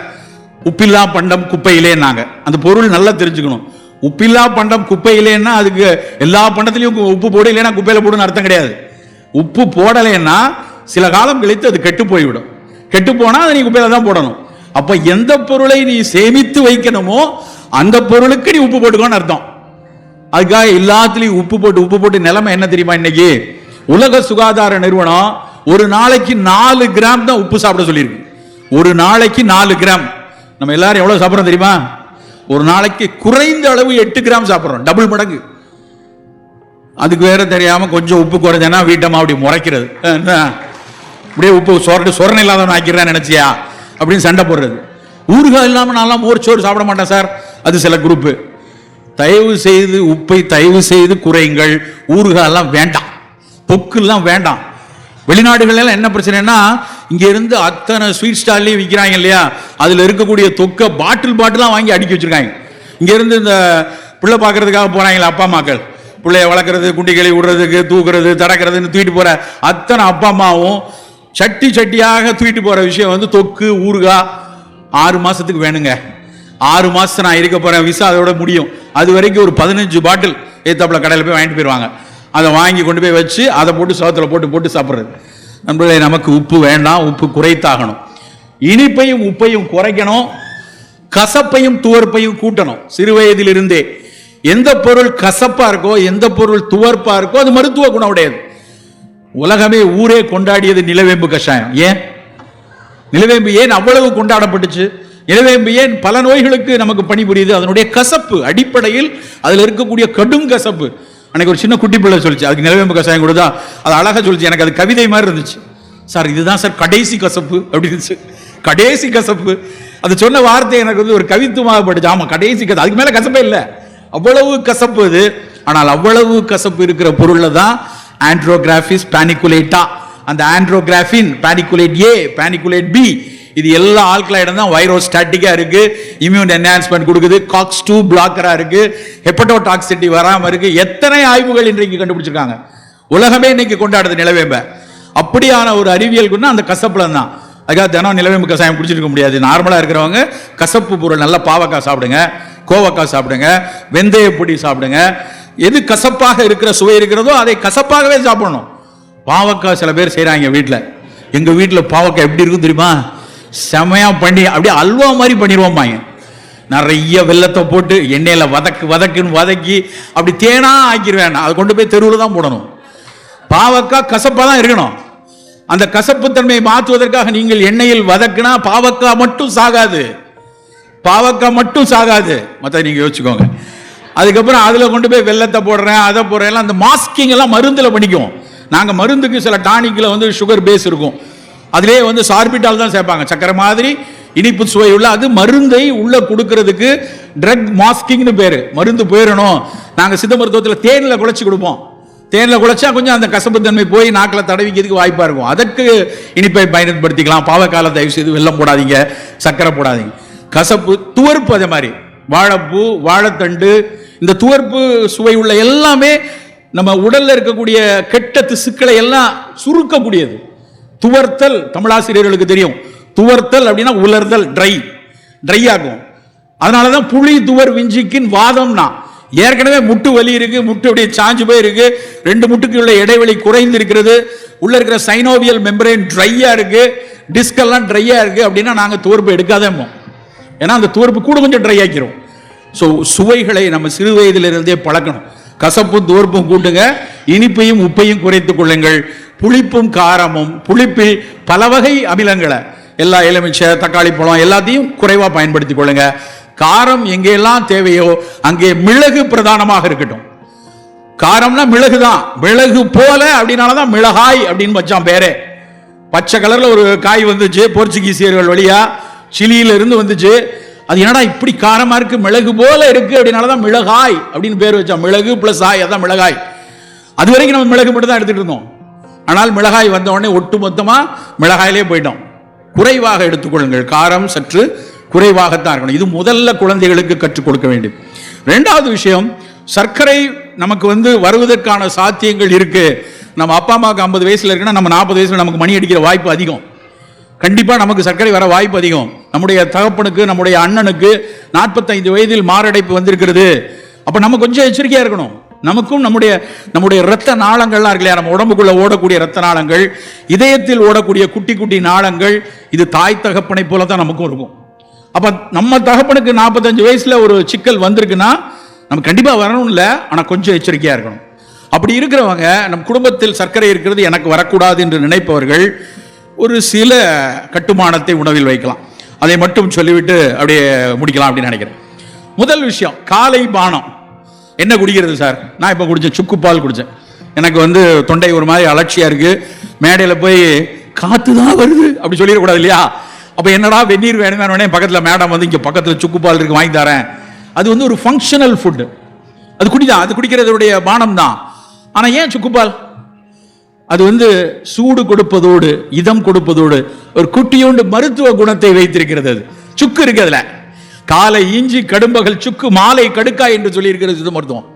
உப்பில்லா பண்டம் குப்பையிலேன்னாங்க. அந்த பொருள் நல்லா தெரிஞ்சுக்கணும். உப்பில்லா பண்டம் குப்பையிலேன்னா அதுக்கு எல்லா பண்டத்திலையும் உப்பு போடு, இல்லைன்னா குப்பையில போடுன்னு அர்த்தம் கிடையாது. உப்பு போடலைன்னா சில காலம் கழித்து அது கெட்டு போய்விடும். கெட்டு போனா அதை நீ குப்பையில தான் போடணும். அப்ப எந்த பொருளை நீ சேமித்து வைக்கணுமோ அந்த பொருளுக்கு நீ உப்பு போட்டுக்கோன்னு அர்த்தம். அதுக்காக எல்லாத்துலயும் உப்பு போட்டு நிலைமை என்ன தெரியுமா? இன்னைக்கு உலக சுகாதார நிறுவனம் ஒரு நாளைக்கு 4 கிராம் தான் உப்பு சாப்பிட சொல்லியிருக்கு. ஒரு நாளைக்கு 4 கிராம். நம்ம எல்லாரும் எவ்வளவு சாப்பிடுறோம் தெரியுமா? ஒரு நாளைக்கு குறைந்த அளவு 8 கிராம் சாப்பிடுறோம், டபுள் மடங்கு. அதுக்கு வேற தெரியாம கொஞ்சம் உப்பு குறைஞ்சனா வீட்டம்மா அப்படி முறைக்கிறது, அப்படியே உப்பு சொரணை இல்லாதவன் ஆக்கிறேன் நினைச்சியா அப்படின்னு சண்டை போடுறது. ஊறுகாய் இல்லாம நான்லாம் மோர் சோறு சாப்பிட மாட்டேன் சார், அது சில குரூப்பு. தயவு செய்து உப்பை தயவு செய்து குறையுங்கள். ஊறுகாய் எல்லாம் வேண்டாம், தொக்கு எல்லாம் வேண்டாம். வெளிநாடுகள் என்ன பிரச்சனைனா, இங்க இருந்து அத்தனை ஸ்வீட் ஸ்டால்லையும் விற்கிறாங்க இல்லையா, அதுல இருக்கக்கூடிய தொக்க பாட்டிலா வாங்கி அடுக்கி வச்சிருக்காங்க. இங்க இருந்து இந்த பிள்ளை பார்க்கறதுக்காக போறாங்களா அப்பா அம்மாக்கள், பிள்ளைய வளர்க்கறது, குண்டிகளை விடுறதுக்கு, தூக்குறது, தடக்கிறதுன்னு தூக்கிட்டு போற அத்தனை அப்பா அம்மாவும் சட்டியாக தூக்கிட்டு போற விஷயம் தொக்கு ஊறுகாய். 6 மாசத்துக்கு வேணுங்க. 6 மாசம் நான் இருக்க போறேன், விசா அதோட முடியும். அது வரைக்கும் ஒரு 15 பாட்டில் ஏத்தாப்புல கடையில் போய் வாங்கிட்டு போயிடுவாங்க. அதை வாங்கி கொண்டு போய் வச்சு அதை போட்டு சோத்துல போட்டு சாப்பிட்றது. நம்மளே நமக்கு உப்பு வேண்டாம், உப்பு குறைத்தாகணும். இனிப்பையும் உப்பையும் குறைக்கணும், கசப்பையும் துவர்ப்பையும் கூட்டணும். சிறு வயதிலிருந்தே எந்த பொருள் கசப்பா இருக்கோ, எந்த பொருள் துவர்ப்பா இருக்கோ, அது மருத்துவ குணம் உடையது. உலகமே ஊரே கொண்டாடியது நிலவேம்பு கஷாயம். ஏன் நிலவேம்பு ஏன் அவ்வளவு கொண்டாடப்பட்டுச்சு? நிலவேம்பு ஏன் பல நோய்களுக்கு நமக்கு பணிபுரியுது? அதனுடைய கசப்பு அடிப்படையில் அதில் இருக்கக்கூடிய கடும் கசப்பு. அன்னைக்கு ஒரு சின்ன குட்டி பிள்ளை சொல்லிச்சு, அதுக்கு நிலவேம்பு கஷாயம் கொடுத்தா அது அழகா சொல்லிச்சு. எனக்கு அது கவிதை மாதிரி இருந்துச்சு. சார் இதுதான் சார் கடைசி கசப்பு அப்படின்னு. கடைசி கசப்பு, அது சொன்ன வார்த்தை எனக்கு வந்து ஒரு கவித்துவமாக பட்டுச்சு. ஆமா, கடைசி கசப்பு, அதுக்கு மேல கசப்பே இல்லை, அவ்வளவு கசப்பு அது. ஆனால் அவ்வளவு கசப்பு இருக்கிற பொருள்ல தான் ஆண்ட்ரோகிராஃபிஸ் பானிகுலேட்டா, அந்த ஆண்ட்ரோகிராஃபின், பானிகுலேட் ஏ, பானிகுலேட் பி, இது எல்லா ஆல்கலைடும் தான் வைரோஸ்டாட்டிக்கா இருக்கு, இம்யூன் என்ஹான்ஸ்மெண்ட் கொடுக்குது, காக்ஸ் 2 பிளாக்கரா இருக்கு, ஹெப்படோடாக்சிட்டி வராம இருக்கு. எத்தனை ஆய்வுகள் இன்றைக்கு கண்டுபிடிச்சிருக்காங்க, உலகமே இன்னைக்கு கொண்டாடுது நிலவேம்ப. அப்படியான ஒரு அறிவியல் கொண்டு அந்த கசப்புல தான். அதுக்காக தினம் நிலவேம்பு கசாயம் குடிச்சிருக்க முடியாது. நார்மலா இருக்கிறவங்க கசப்பு பொருள், நல்லா பாவக்காய் சாப்பிடுங்க, கோவக்காய் சாப்பிடுங்க, வெந்தய பொடி சாப்பிடுங்க. எது கசப்பாக இருக்கிற சுவை இருக்கிறதோ அதை கசப்பாகவே சாப்பிடணும். பாவக்காய் சில பேர் செய்யறாங்க வீட்டில். எங்க வீட்டில் பாவக்காய் எப்படி இருக்கும் தெரியுமா, செமையா பண்ணி அப்படியே அல்வா மாதிரி பண்ணிடுவோம்பாங்க. நிறைய வெல்லத்தை போட்டு எண்ணெயில வதக்குன்னு வதக்கி அப்படி தேனா ஆக்கிடுவேன். அதை கொண்டு போய் தெருவில் தான் போடணும். பாவக்காய் கசப்பா தான் இருக்கணும். அந்த கசப்பு தன்மையை மாற்றுவதற்காக நீங்கள் எண்ணெயில் வதக்குனா பாவக்காய் மட்டும் சாகாது, பாவக்காய் மட்டும் சாகாது, மற்ற நீங்க யோசிச்சுக்கோங்க. அதுக்கப்புறம் அதுல கொண்டு போய் வெல்லத்தை போடுறேன், அதை போடுறேன், அந்த மாஸ்கிங் எல்லாம் மருந்துல பண்ணிக்குவோம். நாங்க மருந்துக்கு சில டானிக்ல வந்து சுகர் பேஸ் இருக்கும், அதுலேயே வந்து சார்பிட்டால் தான் சேர்ப்பாங்க, சக்கரை மாதிரி இனிப்பு சுவை உள்ள. அது மருந்தை உள்ள கொடுக்கறதுக்கு ட்ரக் மாஸ்கிங்னு பேரு. மருந்து போயிடணும். நாங்க சித்த மருத்துவத்தில் தேனில் குழைச்சி கொடுப்போம். தேனில் குழைச்சா கொஞ்சம் அந்த கசப்பு தன்மை போய் நாக்கில் தடவிக்கிறதுக்கு வாய்ப்பா இருக்கும். அதற்கு இனிப்பை பயன்படுத்திக்கலாம். பாவக்கால தயவு செய்து வெல்லம் போடாதீங்க, சக்கரை போடாதீங்க. கசப்பு துவர்ப்பு, அதே மாதிரி வாழைப்பூ, வாழைத்தண்டு, இந்த துவர்ப்பு சுவை உள்ள எல்லாமே நம்ம உடல்ல இருக்கக்கூடிய கெட்ட திசுக்களை எல்லாம் சுருக்கக்கூடியது. துவர்த்தல் தமிழாசிரியர்களுக்கு தெரியும். துவர்த்தல் அப்படின்னா உலர்தல், ட்ரை ஆகும். அதனாலதான் புளி துவர் விஞ்சிக்கின் வாதம்னா, ஏற்கனவே முட்டு வலி இருக்கு, முட்டு அப்படியே சாஞ்சு போய் இருக்கு, 2 முட்டுக்கு உள்ள இடைவெளி குறைந்து இருக்கிறது, உள்ள இருக்கிற சைனோவியல் மெம்பரேன் ட்ரையா இருக்கு, டிஸ்க் எல்லாம் ட்ரையா இருக்கு அப்படின்னா நாங்க துவர்ப்பு எடுக்காதேமோ. ஏன்னா அந்த துவர்ப்பு கூட கொஞ்சம் ட்ரை ஆக்கிறோம். ஸோ சுவைகளை நம்ம சிறு வயதிலிருந்தே பழக்கணும். கசப்பும் துவர்ப்பும் கூட்டுங்க, இனிப்பையும் உப்பையும் குறைத்துக் கொள்ளுங்கள். புளிப்பும் காரமும், புளிப்பில் பல வகை அமிலங்களை, எல்லா எலுமிச்சை, தக்காளி பழம் எல்லாத்தையும் குறைவா பயன்படுத்திக் கொள்ளுங்க. காரம் எங்கெல்லாம் தேவையோ அங்கே மிளகு பிரதானமாக இருக்கட்டும். காரம்னா மிளகு தான், மிளகு போல அப்படின்னாலதான் மிளகாய் அப்படின்னு வச்சான் பேரே. பச்சை கலர்ல ஒரு காய் வந்துச்சு, போர்ச்சுகீசியர்கள் வழியா சிலியில இருந்து வந்துச்சு. அது என்னடா இப்படி காரமா இருக்கு, மிளகு போல இருக்கு அப்படின்னாலதான் மிளகாய் அப்படின்னு பேர் வச்சான். மிளகு பிளஸ் ஆய், அதான் மிளகாய். அது வரைக்கும் நம்ம மிளகு மட்டும் தான் எடுத்துட்டு இருந்தோம். ஆனால் மிளகாய் வந்த உடனே ஒட்டு மொத்தமா மிளகாயிலே போயிட்டோம். குறைவாக எடுத்துக்கொள்ளுங்கள், காரம் சற்று குறைவாகத்தான் இருக்கணும். இது முதல்ல குழந்தைகளுக்கு கற்றுக் கொடுக்க வேண்டும். 2வது விஷயம், சர்க்கரை நமக்கு வந்து வருவதற்கான சாத்தியங்கள் இருக்கு. நம்ம அப்பா அம்மாவுக்கு 50 வயசுல இருக்குன்னா நம்ம 40 வயசுல நமக்கு மணி அடிக்கிற வாய்ப்பு அதிகம். கண்டிப்பா நமக்கு சர்க்கரை வர வாய்ப்பு அதிகம். நம்முடைய தகப்பனுக்கு, நம்முடைய அண்ணனுக்கு 45 வயதில் மாரடைப்பு வந்திருக்கிறது. அப்ப நம்ம கொஞ்சம் எச்சரிக்கையா இருக்கணும். நமக்கும் நம்முடைய இரத்த நாளங்கள்லாம் இருக்கு இல்லையா, நம்ம உடம்புக்குள்ள ஓடக்கூடிய இரத்த நாளங்கள், இதயத்தில் ஓடக்கூடிய குட்டி குட்டி நாளங்கள், இது தாய் தகப்பனை போல தான் நமக்கும் இருக்கும். அப்ப நம்ம தகப்பனுக்கு 45 வயசுல ஒரு சிக்கல் வந்திருக்குன்னா நம்ம கண்டிப்பா வரணும் இல்லை, ஆனா கொஞ்சம் எச்சரிக்கையா இருக்கணும். அப்படி இருக்கிறவங்க, நம் குடும்பத்தில் சர்க்கரை இருக்கிறது எனக்கு வரக்கூடாது என்று நினைப்பவர்கள் ஒரு சில கட்டுமானத்தை உணவில் வைக்கலாம். அதை மட்டும் சொல்லிவிட்டு அப்படியே முடிக்கலாம் அப்படின்னு நினைக்கிறேன். முதல் விஷயம், காலை பானம். என்ன குடிக்கிறது சார்? நான் இப்போ குடித்தேன், சுக்கு பால் குடித்தேன். எனக்கு வந்து தொண்டை ஒரு மாதிரி அலட்சியா இருக்கு. மேடையில் போய் காத்து தான் வருது அப்படி சொல்லிடக்கூடாது இல்லையா? அப்போ என்னடா வெந்நீர் வேணுமே, பக்கத்தில் மேடம் வந்து இங்கே பக்கத்தில் சுக்கு பால் இருக்கு வாங்கி தரேன். அது வந்து ஒரு ஃபங்க்ஷனல் ஃபுட்டு, அது குடிதான், அது குடிக்கிறதுடைய பானம் தான். ஆனால் ஏன் சுக்குப்பால்? அது வந்து சூடு கொடுப்பதோடு இதம் கொடுப்பதோடு ஒரு குட்டியோண்டு மருத்துவ குணத்தை வைத்திருக்கிறது. அது சுக்கு இருக்கு அதுல. காலை இஞ்சி, கடும்பகல் சுக்கு, மாலை கடுக்காய் என்று சொல்லி இருக்கிறது சித்த மருத்துவம்.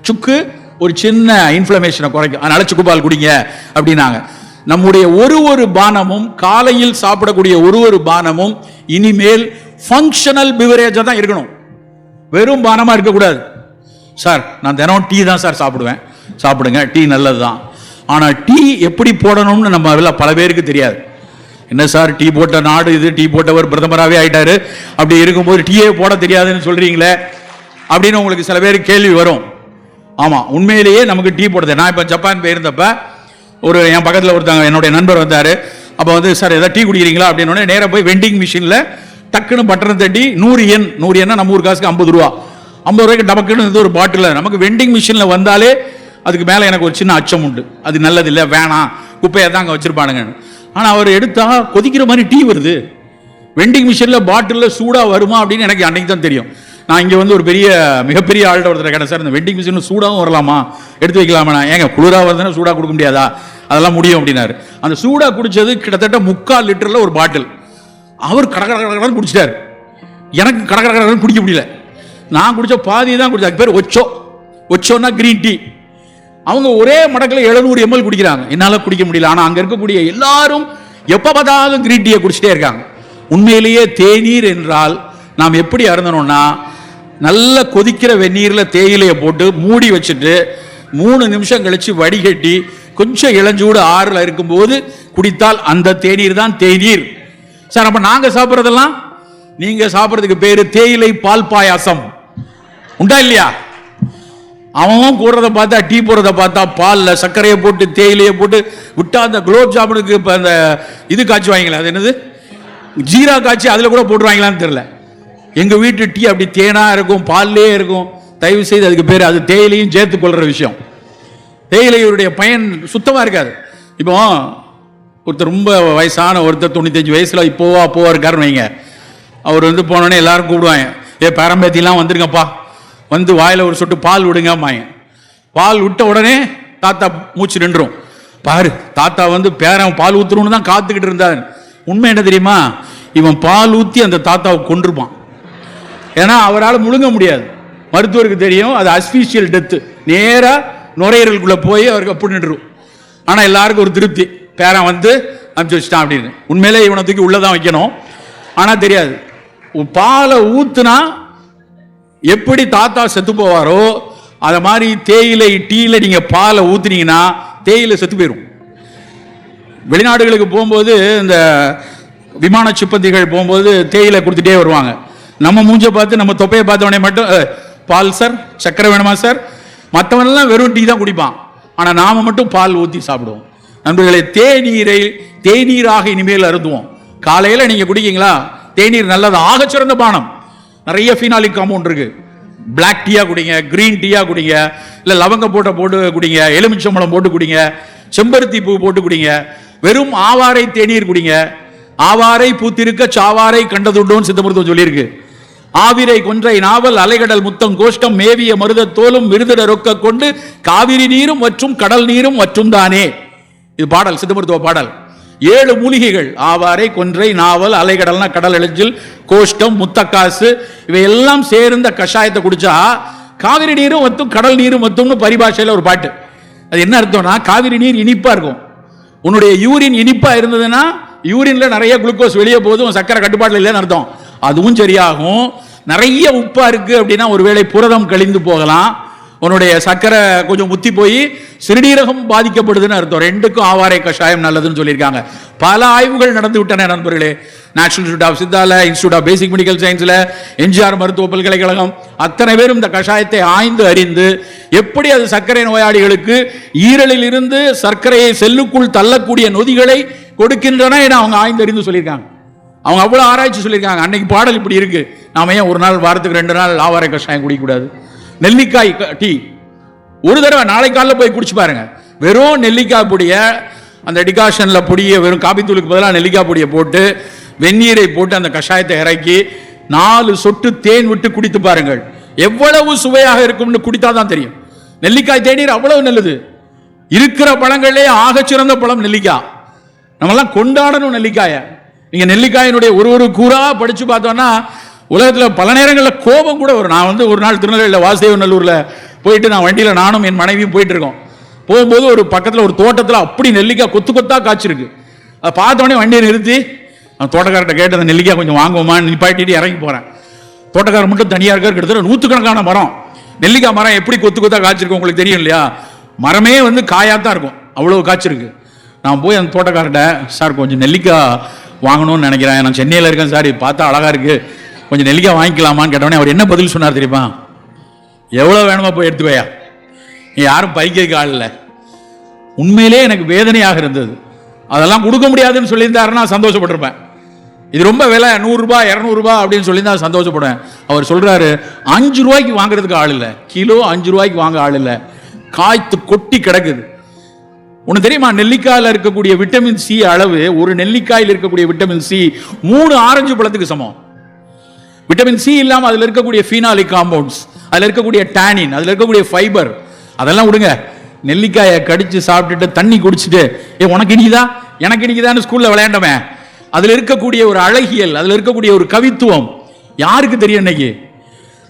சுக்கு ஒரு சின்ன இன்ஃப்ளமேஷனை குறைக்கும், அதனால சுக்குப்பால் குடிங்க அப்படின்னாங்க. நம்முடைய ஒரு பானமும், காலையில் சாப்பிடக்கூடிய ஒரு பானமும் இனிமேல் ஃபங்க்ஷனல் பிவரேஜா தான் இருக்கணும். வெறும் பானமா இருக்கக்கூடாது. சார் நான் தினம் டீ தான் சார் சாப்பிடுவேன். சாப்பிடுங்க, டீ நல்லது தான். ஆனால் டீ எப்படி போடணும்னு நம்ம பல பேருக்கு தெரியாது. என்ன சார் டீ போட்ட நாடு இது, டீ போட்டவர் பிரதமராகவே ஆயிட்டாரு, அப்படி இருக்கும்போது டீயே போட தெரியாதுன்னு சொல்றீங்களே அப்படின்னு உங்களுக்கு சில பேர் கேள்வி வரும். ஆமா, உண்மையிலேயே நமக்கு டீ போடுறது. நான் இப்போ ஜப்பான் போயிருந்தப்ப ஒரு என் பக்கத்தில் ஒருத்தங்க என்னுடைய நண்பர் வந்தார். அப்போ வந்து சார் ஏதாவது டீ குடிக்கிறீங்களா அப்படின்னு நேராக போய் வெண்டிங் மிஷினில் டக்குன்னு பட்டணம் தட்டி 100 yen நம்ம ஊர் காசுக்கு 50 ரூபா, 50 ரூபாய்க்கு டபக்குன்னு ஒரு பாட்டில். நமக்கு வெண்டிங் மிஷினில் வந்தாலே அதுக்கு மேலே எனக்கு ஒரு சின்ன அச்சம் உண்டு. அது நல்லது இல்லை, வேணாம், குப்பையை தான் அங்கே வச்சிருப்பானுங்க. ஆனால் அவர் எடுத்தா கொதிக்கிற மாதிரி டீ வருது. வெண்டிங் மிஷினில் பாட்டிலில் சூடாக வருமா அப்படின்னு எனக்கு அன்னைக்கு தான் தெரியும். நான் இங்கே வந்து ஒரு மிகப்பெரிய ஆள்கிட்ட ஒருத்தர் கேட்டேன், சார் இந்த வெண்டிங் மிஷினில் சூடாகவும் வரலாமா, எடுத்து வைக்கலாமா? ஏங்க குளிராக வருதுன்னா சூடாக கொடுக்க முடியாதா? அதெல்லாம் முடியும் அப்படின்னாரு. அந்த சூடாக குடித்தது கிட்டத்தட்ட 3/4 லிட்டரில் ஒரு பாட்டில். அவர் கடற்கரை குடிச்சிட்டார். எனக்கு கடற்கரை குடிக்க முடியல. நான் குடித்த பாதி தான் குடிச்சேன். அதுக்கு பேர் ஒச்சோன்னா கிரீன் டீ. அவங்க ஒரே மடக்கில் 700 ml குடிக்கிறாங்க. என்னால் குடிக்க முடியல. ஆனால் அங்கே இருக்கக்கூடிய எல்லாரும் எப்போ பார்த்தாலும் கிரீன் டீயை குடிச்சிட்டே இருக்காங்க. உண்மையிலேயே தேநீர் என்றால் நாம் எப்படி அருந்தணும்னா, நல்ல கொதிக்கிற வெந்நீரில் தேயிலையை போட்டு மூடி வச்சுட்டு 3 நிமிஷம் கழிச்சு வடிகட்டி கொஞ்சம் இளஞ்சூடு ஆறுல இருக்கும்போது குடித்தால் அந்த தேநீர் தான் தேநீர். சார் அப்ப நாங்க சாப்பிட்றதெல்லாம், நீங்க சாப்பிட்றதுக்கு பேரு தேயிலை பால் பாயாசம். உண்டா இல்லையா? அவன் கூடுறத பார்த்தா, டீ போடுறத பார்த்தா, பால்ல சர்க்கரையை போட்டு தேயிலையை போட்டு விட்டா அந்த குலோப் ஜாமுனுக்கு இப்ப அந்த இது காய்ச்சி வாங்கிக்கலாம், அது என்னது ஜீரா காய்ச்சி அதுல கூட போட்டுருவாங்களான்னு தெரியல. எங்க வீட்டு டீ அப்படி தேனா இருக்கும், பால்லே இருக்கும். தயவு செய்து அதுக்கு பேர் அது தேயிலையும் சேர்த்து கொள்ற விஷயம். தேயிலையுடைய பயன் சுத்தமா இருக்காது. இப்போ ஒருத்தர் ரொம்ப வயசான ஒருத்தர் 95 வயசுல அப்போவா இருக்காருன்னு வைங்க. அவர் வந்து போனோடனே எல்லாரும் கூப்பிடுவாங்க, பேரம்பேத்திலாம் வந்துருங்கப்பா, வந்து வாயில ஒரு சொட்டு பால் விடுங்க. பால் விட்ட உடனே தாத்தா மூச்சு நின்றும். பாரு, தாத்தா வந்து பேரன் பால் ஊத்துறோன்னு தான் காத்துக்கிட்டு இருந்தார். உண்மை என்ன தெரியுமா? இவன் பால் ஊத்தி அந்த தாத்தாவை கொண்டிருப்பான். ஏன்னா அவரால் முழுங்க முடியாது. மருத்துவருக்கு தெரியும் அது அஸ்பீஷியல் டெத்து. நேரா நுரையீரலுக்குள்ள போய் அவருக்கு அப்படி நின்றுடும். ஆனா எல்லாருக்கும் ஒரு திருப்தி, பேரன் வந்து அனுப்பிச்சு வச்சுட்டான் அப்படின்னு. உண்மையிலே இவனை தூக்கி உள்ளதான் வைக்கணும். ஆனா தெரியாது, பாலை ஊத்துனா எப்படி தாத்தா செத்து போவாரோ அத மாதிரி தேயிலை டீல நீங்க பாலை ஊத்துனீங்கன்னா தேயிலை செத்து போயிடும். வெளிநாடுகளுக்கு போகும்போது இந்த விமான சிப்பந்திகள் போகும்போது தேயிலை கொடுத்துட்டே வருவாங்க. நம்ம மூஞ்ச பார்த்து நம்ம தொப்பையை பார்த்தவனே மட்டும் பால் சார், சக்கரை வேணுமா சார், மற்றவனெல்லாம் வெறும் டீ தான் குடிப்பான். ஆனா நாம மட்டும் பால் ஊற்றி சாப்பிடுவோம். நண்பர்களே, தேநீராக இனிமேல் அருந்துவோம். காலையில நீங்க குடிக்கீங்களா, தேநீர் நல்லது, ஆகச்சிறந்த பானம். நிறைய ஃபீனாலிக் காம்பவுண்ட் இருக்கு. பிளாக் டீயா குடிங்க, கிரீன் டீயா குடிங்க, இல்ல லவங்க போட்டு குடிங்க, எலுமிச்சம்பழம் போட்டு குடிங்க, செம்பருத்தி பூ போட்டு குடிங்க, வெறும் ஆவாரை தேநீர் குடிங்க. ஆவாரை பூத்திருக்க சாவாரை கண்டதுண்டோன்னு சித்த மருத்துவம் சொல்லியிருக்கு. ஆவிரை கொன்றை நாவல் அலைகடல் முத்தம் கோஷ்டம் மேவிய மருத தோலும் மிருதிட ரொக்க கொண்டு காவிரி நீரும் மற்றும் கடல் நீரும் மற்றும் தானே. இது பாடல், சித்த மருத்துவ பாடல். 7 மூலிகைகள், ஆவாரை கொன்றை நாவல் அலைகடல்னா கடல் எழில் கோஷ்டம் முத்தக்காசு, இவையெல்லாம் சேர்ந்த கஷாயத்தை குடிச்சா காவிரி நீரும் வத்தும் கடல் நீரும் வத்தும்னு பரிபாஷையில் ஒரு பாட்டு. அது என்ன அர்த்தம்னா, காவிரி நீர் இனிப்பா இருக்கும். உன்னுடைய யூரின் இனிப்பா இருந்ததுன்னா யூரின்ல நிறைய குளுக்கோஸ் வெளியே போதும், சக்கரை கட்டுப்பாட்டில் இல்லைன்னு அர்த்தம். அதுவும் சரியாகும். நிறைய உப்பா இருக்கு அப்படின்னா ஒருவேளை புரதம் கழிந்து போகலாம், உன்னுடைய சக்கரை கொஞ்சம் முத்தி போய் சிறுநீரகம் பாதிக்கப்படுதுன்னு அர்த்தம். 2க்கும் ஆவாரை கஷாயம் நல்லதுன்னு சொல்லியிருக்காங்க. பல ஆய்வுகள் நடந்து விட்டன நண்பர்களே. நேஷனல் இன்ஸ்டியூட் ஆஃப் சித்தால, இன்ஸ்டியூட் ஆஃப் பேசிக் மெடிக்கல் சயின்ஸ்ல, எம்ஜிஆர் மருத்துவ பல்கலைக்கழகம், அத்தனை பேரும் இந்த கஷாயத்தை ஆய்ந்து அறிந்து எப்படி அது சர்க்கரை நோயாளிகளுக்கு ஈரலில் இருந்து சர்க்கரையை செல்லுக்குள் தள்ளக்கூடிய நொதிகளை கொடுக்கின்றன என அவங்க ஆய்ந்து அறிந்து சொல்லியிருக்காங்க. அவங்க அவ்வளவு ஆராய்ச்சி சொல்லியிருக்காங்க. அன்னைக்கு பாடல் இப்படி இருக்கு, நாம ஏன் ஒரு நாள் வாரத்துக்கு 2 நாள் ஆவாரை கஷாயம் குடிக்கக்கூடாது? நெல்லிக்காய் டீ ஒரு தடவை நாளை காலையில் போய் குடிச்சு பாருங்க. வெறும் நெல்லிக்காய் பொடிய அந்த டிகாஷன்ல பொடியை, வெறும் காபி தூளுக்கு பதிலாக நெல்லிக்காய் பொடியை போட்டு வெந்நீரை போட்டு அந்த கஷாயத்தை இறக்கி 4 சொட்டு தேன் விட்டு குடித்து பாருங்கள். எவ்வளவு சுவையாக இருக்கும்னு குடித்தாதான் தெரியும். நெல்லிக்காய் தேநீர் அவ்வளவு நல்லது. இருக்கிற பழங்களே ஆகச்சிறந்த பழம் நெல்லிக்காய். நம்மெல்லாம் கொண்டாடணும் நெல்லிக்காய. நீங்க நெல்லிக்காயினுடைய ஒரு கூறா படிச்சு பார்த்தோம்னா உலகத்தில் பல நேரங்களில் கோபம் கூட வரும். நான் வந்து ஒரு நாள் திருநெல்வேலியில் வாசுதேவநல்லூர்ல போயிட்டு நான் வண்டியில் நானும் என் மனைவியும் போயிட்டு இருக்கோம். போகும்போது ஒரு பக்கத்தில் ஒரு தோட்டத்தில் அப்படி நெல்லிக்காய் கொத்து கொத்தா காய்ச்சிருக்கு. அதை பார்த்தோடனே வண்டியை நிறுத்தி தோட்டக்காரர்கிட்ட கேட்டு அந்த நெல்லிக்காய் கொஞ்சம் வாங்குவோமான்னு நிப்பாட்டிட்டு இறங்கி போறேன். தோட்டக்காரர் மட்டும் தனியாக இருக்கார். கிட்டத்தட்ட 100கணக்கான மரம், நெல்லிக்காய் மரம் எப்படி கொத்து கொத்தா காய்ச்சிருக்கு உங்களுக்கு தெரியும் இல்லையா? மரமே வந்து காயாத்தான் இருக்கும், அவ்வளவு காய்ச்சிருக்கு. நான் போய் அந்த தோட்டக்காரர்கிட்ட, சார் கொஞ்சம் நெல்லிக்காய் வாங்கணும்னு நினைக்கிறேன், நான் சென்னையில் இருக்கேன் சார், பார்த்தா அழகா இருக்கு, கொஞ்சம் நெல்லிக்காய் வாங்கிக்கலாமான்னு கேட்டவனே அவர் என்ன பதில் சொன்னார் தெரியுமா? எவ்வளவு வேணுமா போய் எடுத்துவையா, யாரும் பறிக்க ஆள் இல்லை. உண்மையிலே எனக்கு வேதனையாக இருந்தது. அதெல்லாம் கொடுக்க முடியாதுன்னு சொல்லியிருந்தாருன்னா சந்தோஷப்பட்டிருப்பேன். இது ரொம்ப விலை, 100 ரூபாய் 200 ரூபாய் அப்படின்னு சொல்லியிருந்தா சந்தோஷப்படுவேன். அவர் சொல்றாரு 5 ரூபாய்க்கு வாங்குறதுக்கு ஆள் இல்லை, கிலோ 5 ரூபாய்க்கு வாங்க ஆள் இல்லை, காய்த்து கொட்டி கிடக்குது. உனக்கு தெரியுமா, நெல்லிக்காயில் இருக்கக்கூடிய விட்டமின் சி அளவு, ஒரு நெல்லிக்காயில் இருக்கக்கூடிய விட்டமின் சி 3 ஆரஞ்சு பழத்துக்கு சமம். விட்டமின் சி இல்லாம அதுல இருக்கக்கூடிய ஃபீனாலிக் காம்பவுண்ட்ஸ், அதுல இருக்கக்கூடிய டானின், அதுல இருக்கக்கூடிய ஃபைபர், அதெல்லாம் விடுங்க. நெல்லிக்காயை கடிச்சு சாப்பிட்டுட்டு தண்ணி குடிச்சிட்டு உனக்கு இனிக்குதா எனக்கு இனிக்குதான்னு ஸ்கூல்ல விளையாண்டமே, அதுல இருக்கக்கூடிய ஒரு அழகியல், அதுல இருக்கக்கூடிய ஒரு கவித்துவம் யாருக்கு தெரியும்? இன்னைக்கு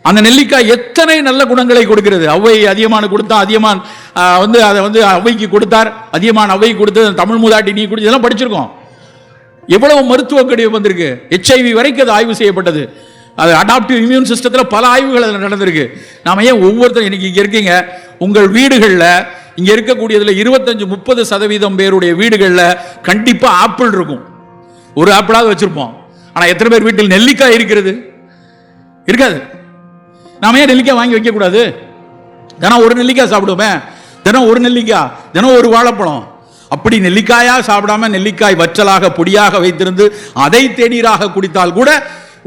அந்த நெல்லிக்காய் எத்தனை நல்ல குணங்களை கொடுக்கிறது. அவ்வை அதியமான் கொடுத்தா, அதியமான் அதை அவ்வைக்கு கொடுத்தார், அதியமான் அவ்வை கொடுத்தது, தமிழ் மூதாட்டி நீ குடிச்சு, இதெல்லாம் படிச்சிருக்கோம். எவ்வளவு மருத்துவ கடிதம் வந்திருக்கு. HIV வரைக்கும் அது ஆய்வு செய்யப்பட்டது. அது அடாப்டிவ் இம்யூன் சிஸ்டத்தில் பல ஆய்வுகள் அதில் நடந்திருக்கு. நாம ஏன் ஒவ்வொருத்தரும் இன்னைக்கு இங்கே இருக்கீங்க, உங்கள் வீடுகளில் இங்கே இருக்கக்கூடியதில் 25-30% பேருடைய வீடுகளில் கண்டிப்பாக ஆப்பிள் இருக்கும். ஒரு ஆப்பிளாவது வச்சிருப்போம். ஆனால் எத்தனை பேர் வீட்டில் நெல்லிக்காய் இருக்கிறது? இருக்காது. நாம ஏன் நெல்லிக்காய் வாங்கி வைக்கக்கூடாது? தினம் ஒரு நெல்லிக்காய் சாப்பிடுவோமே, தினம் ஒரு நெல்லிக்காய், தினம் ஒரு வாழைப்பழம். அப்படி நெல்லிக்காயா சாப்பிடாம நெல்லிக்காய் வற்றலாக பொடியாக வைத்திருந்து அதை தேநீராக குடித்தால் கூட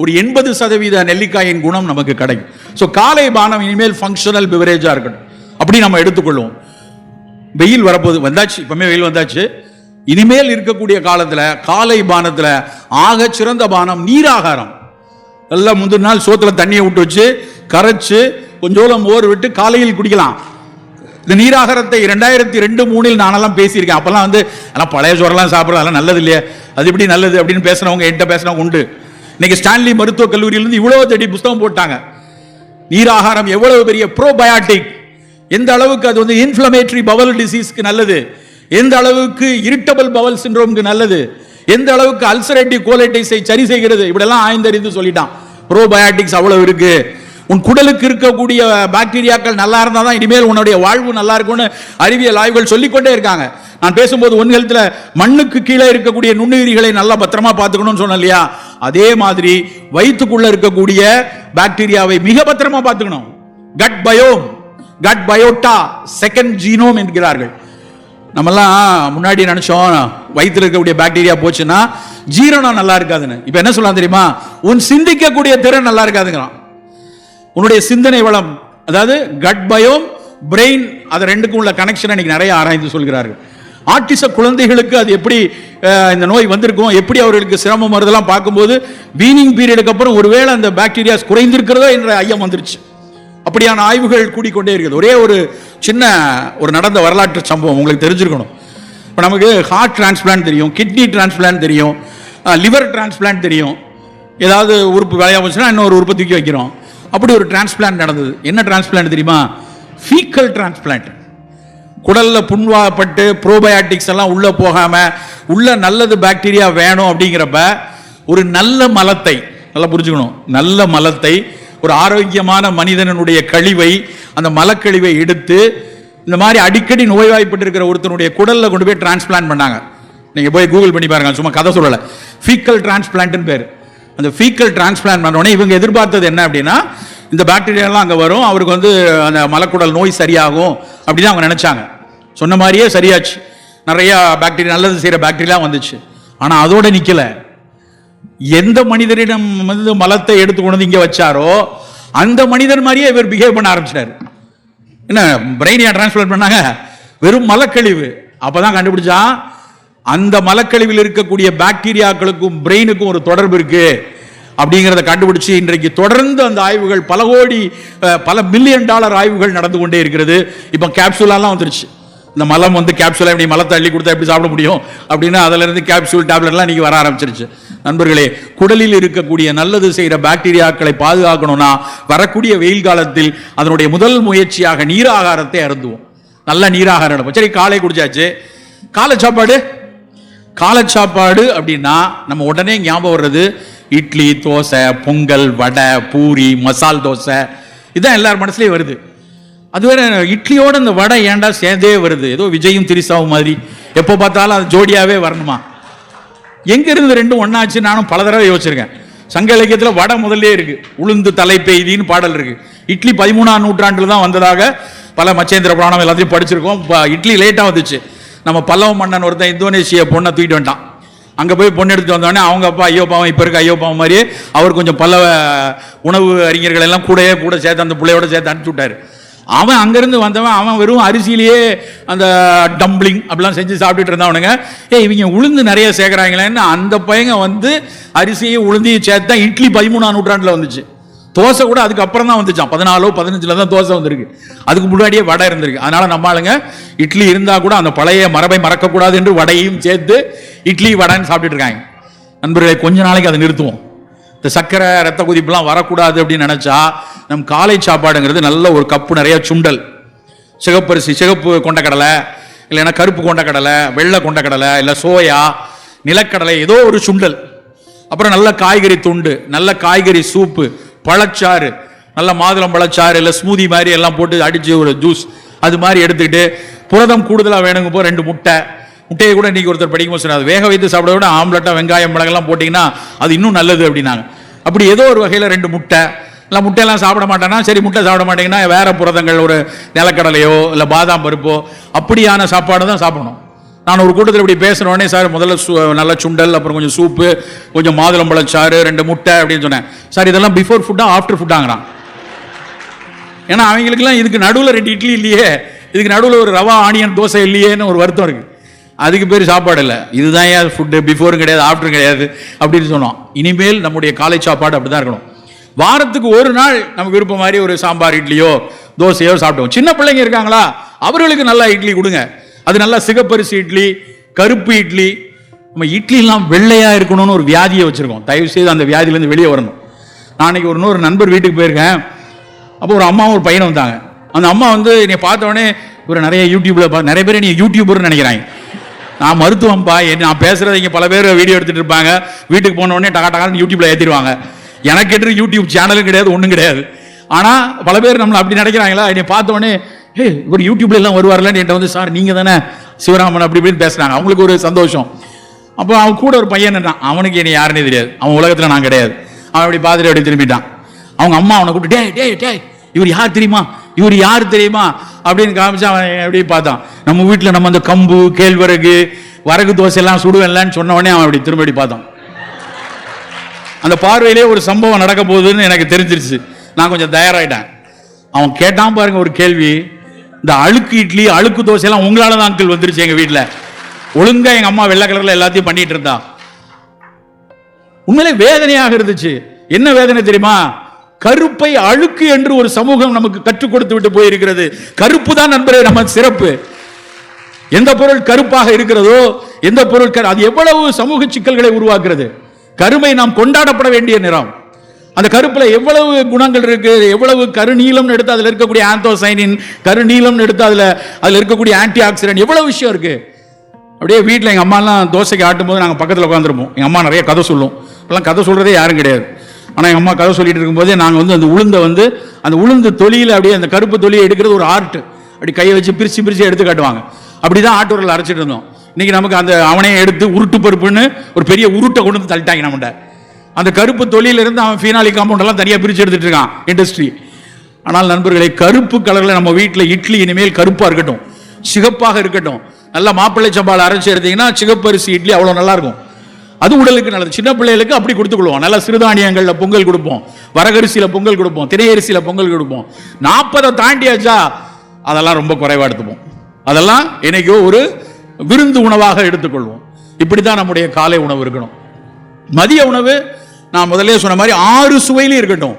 ஒரு 80% நெல்லிக்காயின் குணம் நமக்கு கிடைக்கும். ஸோ காலை பானம் இனிமேல் ஃபங்க்ஷனல் பிவரேஜா இருக்கட்டும், அப்படி நம்ம எடுத்துக்கொள்வோம். வெயில் வரப்போது, வந்தாச்சு, இப்பவுமே வெயில் வந்தாச்சு. இனிமேல் இருக்கக்கூடிய காலத்தில் காலை பானத்தில் ஆக சிறந்த பானம் நீராகாரம். எல்லாம் முந்தின நாள் சோத்துல தண்ணியை விட்டு வச்சு கரைச்சு கொஞ்சோளம் மோர் விட்டு காலையில் குடிக்கலாம். இந்த நீராகாரத்தை 2002-03 நானெல்லாம் பேசியிருக்கேன். அப்பெல்லாம் அதெல்லாம் பழைய சோறெல்லாம் சாப்பிட்றது அதெல்லாம் நல்லது இல்லையா, அது எப்படி நல்லது அப்படின்னு பேசுறவங்க என்கிட்ட பேசுறவங்க உண்டு. இன்னைக்கு ஸ்டான்லி மருத்துவக் கல்லூரியிலிருந்து இவ்வளவு தேடி புத்தகம் போட்டாங்க. நீராகாரம் எவ்வளவு பெரிய ப்ரோபயாட்டிக், எந்த அளவுக்கு அது இன்ஃப்ளமேட்டரி பவல் டிசீஸ்க்கு நல்லது, எந்த அளவுக்கு இரிட்டபிள் பவல் சிண்ட்ரோம்க்கு நல்லது, எந்த அளவுக்கு அல்சரேட்டிவ் கோலைட்டிஸை சரி செய்கிறது, இப்படியெல்லாம் ஆய்ந்தறிந்து சொல்லிட்டான். ப்ரோபயாட்டிக்ஸ் அவ்வளவு இருக்கு. உன் குடலுக்கு இருக்கக்கூடிய பாக்டீரியாக்கள் நல்லா இருந்தால் தான் இனிமேல் உன்னுடைய வாழ்வு நல்லா இருக்கும்னு அறிவியல் ஆய்வுகள் சொல்லிக்கொண்டே இருக்காங்க. நான் பேசும்போது ஒன் ஹெல்த்ல மண்ணுக்கு கீழே இருக்கக்கூடிய நுண்ணுயிரிகளை நல்லா பத்திரமா பார்த்துக்கணும்னு சொன்னேன் இல்லையா, அதே மாதிரி வயிற்றுக்குள்ள இருக்கக்கூடிய பாக்டீரியாவை மிக பத்திரமா பார்த்துக்கணும். Cut biome, cut biota, second genome என்கிறார்கள். நம்மெல்லாம் முன்னாடி நினைச்சோம் வயிற்றுல இருக்கக்கூடிய பாக்டீரியா போச்சுன்னா ஜீரணம் நல்லா இருக்காதுன்னு. இப்ப என்ன சொல்லலாம் தெரியுமா, உன் சிந்திக்கக்கூடிய திறன் நல்லா இருக்காதுங்கிறான். உன்னுடைய சிந்தனை வளம், அதாவது கட் பயோம், பிரெயின், அது ரெண்டுக்கும் உள்ள கனெக்ஷன் இன்னைக்கு நிறைய ஆராய்ந்து சொல்கிறார்கள். ஆட்டிச குழந்தைகளுக்கு அது எப்படி இந்த நோய் வந்திருக்கும், எப்படி அவர்களுக்கு சிரமம் வருதெல்லாம் பார்க்கும்போது வீனிங் பீரியடுக்கு அப்புறம் ஒருவேளை அந்த பாக்டீரியாஸ் குறைந்திருக்கிறதோ என்ற ஐயம் வந்துருச்சு. அப்படியான ஆய்வுகள் கூடிக்கொண்டே இருக்குது. ஒரே ஒரு சின்ன நடந்த வரலாற்று சம்பவம் உங்களுக்கு தெரிஞ்சிருக்கணும். இப்போ நமக்கு ஹார்ட் டிரான்ஸ்பிளான்ட் தெரியும், கிட்னி டிரான்ஸ்பிளான்ட் தெரியும், லிவர் டிரான்ஸ்பிளான்ட் தெரியும். ஏதாவது உறுப்பு வேலையாக போச்சுன்னா இன்னொரு உறுப்பு தூக்கி வைக்கிறோம். அப்படி ஒரு டிரான்ஸ்பிளான்ட் நடந்தது. என்ன டிரான்ஸ்பிளான்ட் தெரியுமா? Fecal transplant. குடல்ல புண்வாப்பட்டு ப்ரோபயாட்டிக்ஸ் எல்லாம் உள்ள போகாம உள்ள நல்லது பாக்டீரியா வேணும் அப்படிங்கிறப்ப ஒரு நல்ல மலத்தை, நல்லா புரிஞ்சுக்கணும், நல்ல மலத்தை, ஒரு ஆரோக்கியமான மனிதனுடைய கழிவை, அந்த மலக்கழிவை எடுத்து இந்த மாதிரி அடிக்கடி நோய்வாய்ப்பட்டு இருக்கிற ஒருத்தனுடைய குடல்ல கொண்டு போய் டிரான்ஸ்பிளான்ட் பண்ணாங்க. நீங்க போய் கூகுள் பண்ணி பாருங்க, சும்மா கதை சொல்லல. ஃபீக்கல் டிரான்ஸ்பிளான்ட்னு பேர். அந்த ஃபீக்கல் டிரான்ஸ்பிளான்ட் பண்ண உடனே இவங்க எதிர்பார்த்தது என்ன அப்படின்னா, இந்த பாக்டீரியாலாம் அங்கே வரும், அவருக்கு அந்த மலக்குடல் நோய் சரியாகும் அப்படின்னு அவங்க நினைச்சாங்க. சொன்ன மாதிரியே சரியாச்சு. நிறைய பாக்டீரியா, நல்லது செய்யற பாக்டீரியா வந்துச்சு. ஆனா அதோட நிக்கல. எந்த மனிதரிடம் மலத்தை எடுத்துக்கொண்டு இங்க வச்சாரோ அந்த மனிதர் மாதிரியே இவர் பிஹேவ் பண்ண ஆரம்பிச்சிட்டாரு. என்ன பிரெயினியா டிரான்ஸ்பிளான்ட் பண்ணாங்க? வெறும் மலக்கழிவு. அப்பதான் கண்டுபிடிச்சா அந்த மலக்கழிவில் இருக்கக்கூடிய பாக்டீரியாக்களுக்கும் பிரெயினுக்கும் ஒரு தொடர்பு இருக்கு அப்படிங்கிறத கண்டுபிடிச்சு இன்றைக்கு தொடர்ந்து அந்த ஆய்வுகள் பல மில்லியன் டாலர் ஆய்வுகள் நடந்து கொண்டே இருக்கிறது. இப்போ கேப்சூலாம் வந்துருச்சு. இந்த மலம் கேப்சூலா எப்படி மலத்தை அள்ளி கொடுத்தா எப்படி சாப்பிட முடியும் அப்படின்னு அதுல இருந்து கேப்சூல் டேப்லெட்லாம் இன்னைக்கு வர ஆரம்பிச்சிருச்சு. நண்பர்களே, குடலில் இருக்கக்கூடிய நல்லது செய்கிற பாக்டீரியாக்களை பாதுகாக்கணும்னா வரக்கூடிய வெயில் காலத்தில் அதனுடைய முதல் முயற்சியாக நீராகாரத்தை அருந்துவோம். நல்ல நீராகாரம் எடுப்போம். சரி, காலை குடிச்சாச்சு. காலை சாப்பாடு அப்படின்னா நம்ம உடனே ஞாபகம் வர்றது இட்லி, தோசை, பொங்கல், வடை, பூரி, மசால் தோசை, இதுதான் எல்லார் மனசுலயும் வருது. அது வேற, இட்லியோட இந்த வடை ஏண்டா சேர்ந்தே வருது? ஏதோ விஜயும் திரிசாவும் மாதிரி எப்போ பார்த்தாலும் அது ஜோடியாவே வரணுமா? எங்க இருந்து ரெண்டும் ஒன்னாச்சு? நானும் பல தடவை யோசிச்சிருக்கேன். சங்க இலக்கியத்தில் வடை முதல்ல இருக்கு. உளுந்து தலை பெய்தின்னு பாடல் இருக்கு. இட்லி 13ஆம் நூற்றாண்டுல தான் வந்ததாக பல மச்சேந்திர புராணம் எல்லாத்தையும் படிச்சிருக்கோம். இட்லி லேட்டா வந்துச்சு. நம்ம பல்லவ மன்னன் ஒருத்தன் இந்தோனேஷியா பொண்ணை தூக்கிட்டு வந்துட்டான். அங்கே போய் பொண்ணு எடுத்து வந்தோடனே அவங்க அப்பா ஐயோப்பாவும் இப்போ இருக்க ஐயோப்பாவும் மாதிரியே அவர் கொஞ்சம் பல்லவ உணவு அறிஞர்கள் எல்லாம் கூட சேர்த்து அந்த பிள்ளையோட சேர்த்து அனுப்பிச்சு விட்டாரு. அவன் அங்கிருந்து வந்தவன், அவன் வெறும் அரிசியிலேயே அந்த டம்ப்ளிங் அப்படிலாம் செஞ்சு சாப்பிட்டுட்டு இருந்தவனுங்க. இவங்க உளுந்து நிறைய சேர்க்குறாங்களேன்னு அந்த பையங்க வந்து அரிசியை உளுந்தையும் சேர்த்தா இட்லி 13ஆம் நூற்றாண்டில் வந்துச்சு. தோசை கூட அதுக்கு அப்புறம் தான் வந்துச்சான். 14 15 தான் தோசை வந்திருக்கு. அதுக்கு முன்னாடியே வடை இருந்திருக்கு. அதனால நம்ம ஆளுங்க இட்லி இருந்தா கூட அந்த பழைய மரபை மறக்கக்கூடாது என்று வடையும் சேர்த்து இட்லி வடைன்னு சாப்பிட்டுட்டு இருக்காங்க. நண்பர்களே, கொஞ்ச நாளைக்கு அதை நிறுத்துவோம். இந்த சக்கரை ரத்த கொதிப்புலாம் வரக்கூடாது அப்படின்னு நினைச்சா நம் காலை சாப்பாடுங்கிறது நல்ல ஒரு கப்பு நிறைய சுண்டல், சிகப்பரிசி, சிகப்பு கொண்டக்கடலை, இல்லைன்னா கருப்பு கொண்டக்கடலை, வெள்ளை கொண்டக்கடலை, இல்லை சோயா, நிலக்கடலை, ஏதோ ஒரு சுண்டல், அப்புறம் நல்ல காய்கறி துண்டு, நல்ல காய்கறி சூப்பு, பழச்சாறு, நல்ல மாதுளம் பழச்சாறு இல்லை ஸ்மூதி மாதிரி எல்லாம் போட்டு அடிச்சு ஒரு ஜூஸ் அது மாதிரி எடுத்துக்கிட்டு, புரதம் கூடுதலாக வேணுங்க போ 2 முட்டையை கூட இன்னைக்கு ஒருத்தர் படிக்கும்போது சொன்னார், வேக வைத்து சாப்பிட விட ஆம்லெட்டாக வெங்காயம் மிளகெல்லாம் போட்டிங்கன்னா அது இன்னும் நல்லது அப்படின்னாங்க. அப்படி ஏதோ ஒரு வகையில் 2 முட்டை, இல்லை முட்டையெல்லாம் சாப்பிட மாட்டேன்னா சரி, முட்டை சாப்பிட மாட்டேங்கன்னா வேற புரதங்கள், ஒரு நிலக்கடலையோ இல்லை பாதாம் பருப்போ அப்படியான சாப்பாடு தான் சாப்பிடணும். நான் ஒரு கூட்டத்தில் இப்படி பேசுகிறோடனே, சார் முதல்ல நல்ல சுண்டல், அப்புறம் கொஞ்சம் சூப்பு, கொஞ்சம் மாதுளம்பழச்சாறு, 2 முட்டை அப்படின்னு சொன்னேன். சார் இதெல்லாம் பிஃபோர் ஃபுட்டா ஆஃப்டர் ஃபுட்டாங்கிறான். ஏன்னா அவங்களுக்குலாம் இதுக்கு நடுவில் 2 இட்லி இல்லையே, இதுக்கு நடுவில் ஒரு ரவா ஆனியன் தோசை இல்லையேன்னு ஒரு வருத்தம் இருக்குது. அதுக்கு பேர் சாப்பாடு இல்லை, இதுதான் ஏன் ஃபுட்டு, பிஃபோரும் கிடையாது ஆஃப்டரும் கிடையாது அப்படின்னு சொன்னோம். இனிமேல் நம்முடைய காலை சாப்பாடு அப்படி தான் இருக்கணும். வாரத்துக்கு ஒரு நாள் நமக்கு விருப்பம் மாதிரி ஒரு சாம்பார் இட்லியோ தோசையோ சாப்பிட்டோம். சின்ன பிள்ளைங்க இருக்காங்களா, அவர்களுக்கு நல்லா இட்லி கொடுங்க. அது நல்லா சிகப்பரிசி இட்லி, கருப்பு இட்லி. நம்ம இட்லிலாம் வெள்ளையா இருக்கணும்னு ஒரு வியாதியை வச்சிருக்கோம். தயவு செய்து அந்த வியாதியிலேருந்து வெளியே வரணும். நான் அன்னைக்கு இன்னொரு நண்பர் வீட்டுக்கு போயிருக்கேன். அப்போ ஒரு அம்மாவும் ஒரு பையனும் வந்தாங்க. அந்த அம்மா வந்து என்னை பார்த்தோடனே, இவர் நிறைய யூடியூப்ல நிறைய பேர் நீ யூடியூபர்னு நினைக்கிறாங்க. நான் மருத்துவம்பா, நான் பேசுறதை இங்கே பல பேர் வீடியோ எடுத்துட்டு இருப்பாங்க. வீட்டுக்கு போன உடனே டகான்னு யூடியூப்ல ஏற்றிடுவாங்க. எனக்கு கேட்டு யூடியூப் சேனலும் கிடையாது, ஒன்றும் கிடையாது. ஆனால் பல பேர் நம்மளை அப்படி நினைக்கிறாங்களா. என்னை பார்த்த உடனே, ஒரு யூடியூப்ல எல்லாம் வருவார்லன்னு என்கிட்ட வந்து, சார் நீங்க தானே சிவராமன் அப்படி இப்படின்னு பேசுறாங்க. அவங்களுக்கு ஒரு சந்தோஷம். அப்போ அவன் கூட ஒரு பையன் இருந்தான். அவனுக்கு என்னை யாருன்னே தெரியாது, அவன் உலகத்தில் நான் கிடையாது. அவன் அப்படி பார்த்துட்டு அப்படி திரும்பிட்டான். அவங்க அம்மா அவனை கூப்பிட்டு, டே இவர் யார் தெரியுமா, இவர் யார் தெரியுமா அப்படின்னு காமிச்சு அவன் எப்படி பார்த்தான். நம்ம வீட்டில் நம்ம அந்த கம்பு, கேழ்வரகு, வரகு தோசை எல்லாம் சுடுவேன்லன்னு சொன்ன உடனே அவன் அப்படி திரும்பி பார்த்தான். அந்த பார்வையிலே ஒரு சம்பவம் நடக்க போகுதுன்னு எனக்கு தெரிஞ்சிருச்சு. நான் கொஞ்சம் தயாராயிட்டேன். அவன் கேட்டான் பாருங்க ஒரு கேள்வி, இந்த அழுக்கு இட்லி, அழுக்கு தோசை எல்லாம் உங்களால தான் அங்கிள் வந்துருச்சு எங்க வீட்டில். ஒழுங்கா எங்க அம்மா வெள்ளை கலர்ல எல்லாத்தையும் பண்ணிட்டு இருந்தா. உண்மையிலே வேதனையாக இருந்துச்சு. என்ன வேதனை தெரியுமா? கருப்பை அழுக்கு என்று ஒரு சமூகம் நமக்கு கற்றுக் கொடுத்து விட்டு போயிருக்கிறது. கருப்பு தான் நண்பரே நம்ம சிறப்பு. எந்த பொருள் கருப்பாக இருக்கிறதோ, எந்த பொருள் அது எவ்வளவு சமூக சிக்கல்களை உருவாக்குறது. கருமை நாம் கொண்டாடப்பட வேண்டிய நிறம். அந்த கருப்புல எவ்வளவு குணங்கள் இருக்கு, எவ்வளவு கருநீலம் எடுத்து அதுல இருக்கக்கூடிய ஆந்தோசைனின், கருநீலம் எடுத்து அதுல இருக்கக்கூடிய ஆன்டி ஆக்சிடென்ட், எவ்வளவு விஷயம் இருக்கு. அப்படியே வீட்டில் எங்கள் அம்மாலாம் தோசைக்கு ஆட்டும் போது நாங்கள் பக்கத்தில் உட்காந்துருப்போம். எங்கள் அம்மா நிறைய கதை சொல்லும். இப்பெல்லாம் கதை சொல்கிறதே யாரும் கிடையாது. ஆனால் எங்கள் அம்மா கதை சொல்லிட்டு இருக்கும்போதே நாங்கள் வந்து அந்த உளுந்தை வந்து அந்த உளுந்து தொலியில் அப்படியே அந்த கருப்பு தொலியை எடுக்கிறது ஒரு ஆர்ட். அப்படி கையை வச்சு பிரித்து எடுத்து காட்டுவாங்க. அப்படி தான் ஆட்டூரில் அரைச்சிட்டு இருந்தோம். இன்னைக்கு நமக்கு அந்த அவனையே எடுத்து உருட்டு பருப்புன்னு ஒரு பெரிய உருட்டை கொண்டு வந்து தள்ளிட்டாங்க நம்மகிட்ட. அந்த கருப்பு தொலியிலிருந்து அவன் ஃபீனாலி காம்பவுண்ட் எல்லாம் தனியாக பிரித்து எடுத்துட்டு இருக்கான் இண்டஸ்ட்ரி. ஆனால் நண்பர்களே, கருப்பு கலரில் நம்ம வீட்டில் இட்லி இனிமேல் கருப்பாக இருக்கட்டும், சிகப்பாக இருக்கட்டும். நல்லா மாப்பிள்ளை சம்பால் அரைச்சி எடுத்தீங்கன்னா சிகப்பரிசி இட்லி அவ்வளோ நல்லா இருக்கும். அது உடலுக்கு நல்லது. சின்ன பிள்ளைகளுக்கு அப்படி கொடுத்துக்கொள்வோம். நல்லா சிறுதானியங்களில் பொங்கல் கொடுப்போம், வரகரிசியில் பொங்கல் கொடுப்போம், திரையரிசியில் பொங்கல் கொடுப்போம். 40 தாண்டியாச்சா அதெல்லாம் ரொம்ப குறைவாக எடுத்துப்போம். அதெல்லாம் என்னைக்கோ ஒரு விருந்து உணவாக எடுத்துக்கொள்வோம். இப்படித்தான் நம்முடைய காலை உணவு இருக்கணும். மதிய உணவு நான் முதல்ல சொன்ன மாதிரி 6 சுவையிலும் இருக்கட்டும்.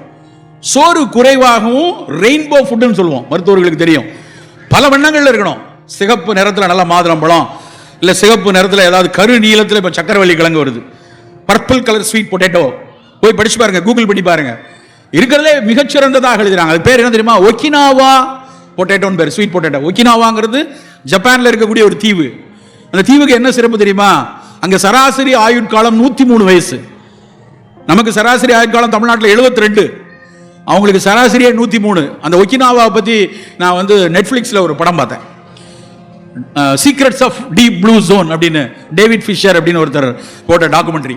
சோறு குறைவாகவும் ரெயின்போ ஃபுட்னு சொல்லுவோம், மருத்துவர்களுக்கு தெரியும். பல வண்ணங்கள்ல இருக்கணும். சிகப்பு நிறத்தில் நல்ல மாதுளம்பழம், இல்லை சிகப்பு நிறத்தில் ஏதாவது கரு நீளத்தில் இப்போ சக்கரவள்ளி கிழங்கு வருது, பர்பிள் கலர் ஸ்வீட் பொட்டேட்டோ. போய் படிச்சு பாருங்க, கூகுள் பண்ணி பாருங்க. இருக்கிறதே மிகச்சிறந்ததாக எழுதுறாங்க. அது பேர் என்ன தெரியுமா? ஒக்கினாவா பொட்டேட்டோன்னு பேர், ஸ்வீட் பொட்டேட்டோ. ஒக்கினாவாங்கிறது ஜப்பான்ல இருக்கக்கூடிய ஒரு தீவு. அந்த தீவுக்கு என்ன சிறப்பு தெரியுமா? அங்க சராசரி ஆயுட்காலம் 103 வயசு. நமக்கு சராசரி ஆயுட்காலம் தமிழ்நாட்டில் 72, அவங்களுக்கு சராசரியே 103. அந்த ஒக்கினாவா பத்தி நான் வந்து நெட்ஃபிளிக்ஸ்ல ஒரு படம் பார்த்தேன், secrets of deep blue zone அப்படின்னு, டேவிட் ஃபிஷர் அப்படின்னு ஒருத்தர் போட்ட டாக்குமெண்ட்ரி.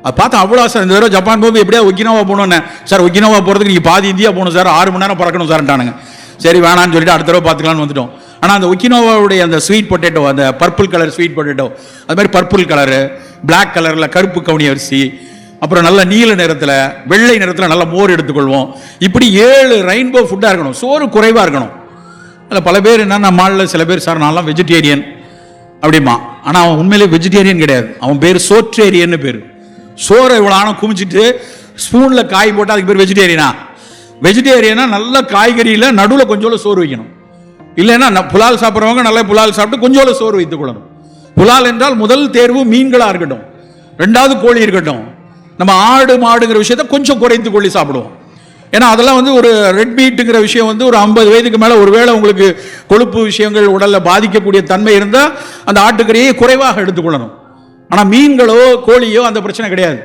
அது பார்த்தா அவ்வளோ சார். இந்த தடவை ஜப்பான் போய் எப்படியா ஒக்கினாவா போகணுன்னு. சார் ஒக்கினாவா போகிறதுக்கு நீங்கள் பாதி இந்தியா போகணும் சார், 6 மணி நேரம் பறக்கணும் சார்ட்டானுங்க. சரி வேணான்னு சொல்லிட்டு அடுத்த தடவை பார்த்துக்கலான்னு வந்துட்டோம். ஆனால் அந்த ஒக்கினாவாவுடைய அந்த ஸ்வீட் பொட்டேட்டோ, அந்த பர்பிள் கலர் ஸ்வீட் பொட்டேட்டோ, அது மாதிரி பர்பிள் கலரு, பிளாக் கலரில் கருப்பு கவுனி அரிசி, அப்புறம் நல்ல நீல நிறத்தில், வெள்ளை நிறத்தில் நல்ல மோர் எடுத்துக்கொள்வோம். இப்படி 7 ரெயின்போ ஃபுட்டாக இருக்கணும். சோறு குறைவாக இருக்கணும். அதில் பல பேர் என்னன்னா, நம்மளில் சில பேர் சார் நான்லாம் வெஜிடேரியன் அப்படிமா. ஆனால் அவன் உண்மையிலே வெஜிடேரியன் கிடையாது. அவன் பேர் சோற்றேரியன்னு பேர். சோறை இவ்வளோ ஆனம் குமிச்சிட்டு ஸ்பூனில் காய் போட்டால் அதுக்கு பேர் வெஜிடேரியனா? வெஜிடேரியனா நல்ல காய்கறியில் நடுவில் கொஞ்சோல சோறு வைக்கணும். இல்லைன்னா புலால் சாப்பிட்றவங்க நல்லா புலால் சாப்பிட்டு கொஞ்சோல சோறு வைத்துக் கொள்ளணும். புலால் என்றால் முதல் தேர்வு மீன்களாக இருக்கட்டும், 2வது கோழி இருக்கட்டும். நம்ம ஆடு மாடுங்கிற விஷயத்தை கொஞ்சம் குறைத்து கொள்ளி சாப்பிடுவோம். ஏன்னா அதெல்லாம் வந்து ஒரு ரெட் மீட்டுங்கிற விஷயம் வந்து ஒரு 50 வயதுக்கு மேலே ஒருவேளை உங்களுக்கு கொழுப்பு விஷயங்கள் உடலில் பாதிக்கக்கூடிய தன்மை இருந்தால் அந்த ஆட்டுக்கறியை குறைவாக எடுத்துக்கொள்ளணும். ஆனால் மீன்களோ கோழியோ அந்த பிரச்சனை கிடையாது.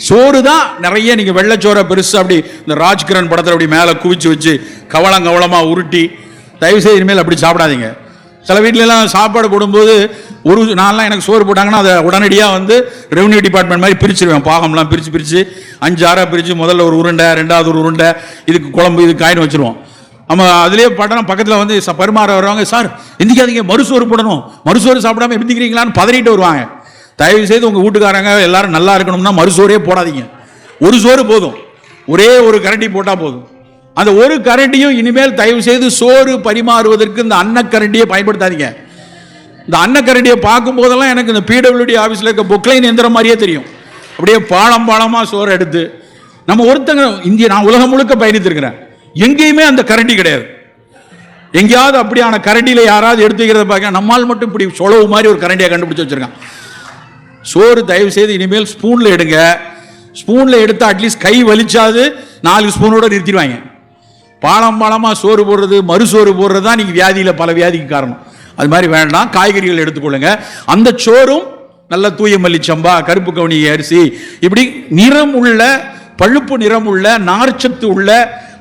சோறு தான் நிறைய. நீங்கள் வெள்ளைச்சோரை பெருசு அப்படி இந்த ராஜ்கிரண் படத்தில் அப்படி மேலே குவிச்சு வச்சு கவளமாக உருட்டி, தயவுசெய்து இனிமேல் அப்படி சாப்பிடாதீங்க. சில வீட்டிலலாம் சாப்பாடு போடும்போது ஒரு நாள்லாம் எனக்கு சோறு போட்டாங்கன்னா அதை உடனடியாக வந்து ரெவன்யூ டிபார்ட்மெண்ட் மாதிரி பிரிச்சுருவேன். பாகம்லாம் பிரித்து 5-6 பிரித்து முதல்ல ஒரு உருண்டை, 2வது ஒரு உருண்டை, இதுக்கு குழம்பு, இதுக்கு காயின் வச்சுருவோம். நம்ம அதுலேயே பட்டணம் பக்கத்தில் வந்து பரிமாற வருவாங்க, சார் எந்திக்காதீங்க மறுசோறு போடணும், மறுசோறு சாப்பிடாம எந்திக்கிறீங்களான்னு பதறிட்டு வருவாங்க. தயவுசெய்து உங்கள் வீட்டுக்காரங்க எல்லாரும் நல்லா இருக்கணும்னா மறுசோறே போடாதீங்க. ஒரு சோறு போதும், ஒரே ஒரு கரண்டி போட்டால் போதும். அந்த ஒரு கரண்டியும் இனிமேல் தயவு செய்து சோறு பரிமாறுவதற்கு இந்த அன்னக்கரண்டியை பயன்படுத்தாதீங்க. இந்த அன்னக்கரண்டியை பார்க்கும் போதெல்லாம் எனக்கு இந்த பிடபிள்யூடி ஆஃபீஸில் இருக்க பொக்லைன் எந்திரம் மாதிரியே தெரியும். அப்படியே பாளமாக சோறு எடுத்து நம்ம ஒருத்தங்க நான் உலகம் முழுக்க பயணித்திருக்கிறேன், எங்கேயுமே அந்த கரண்டி கிடையாது. எங்கேயாவது அப்படியான கரண்டியில் யாராவது எடுத்துக்கிறத பார்க்க, நம்மால் மட்டும் இப்படி சொலவு மாதிரி ஒரு கரண்டியை கண்டுபிடிச்சு வச்சிருக்கான். சோறு தயவு செய்து இனிமேல் ஸ்பூனில் எடுங்க. ஸ்பூனில் எடுத்து அட்லீஸ்ட் கை வலிச்சாது 4 ஸ்பூனோட நிறுத்திடுவாங்க. பாளமாக சோறு போடுறது, மறுசோறு போடுறது தான் நீங்கள் வியாதியில் பல வியாதிக்கு காரணம். அது மாதிரி வேண்டாம். காய்கறிகள் எடுத்துக்கொள்ளுங்க. அந்த சோறும் நல்ல தூய மல்லிச்சம்பா, கருப்பு கவுனி அரிசி, இப்படி நிறம் உள்ள, பழுப்பு நிறம் உள்ள, நார்ச்சத்து உள்ள,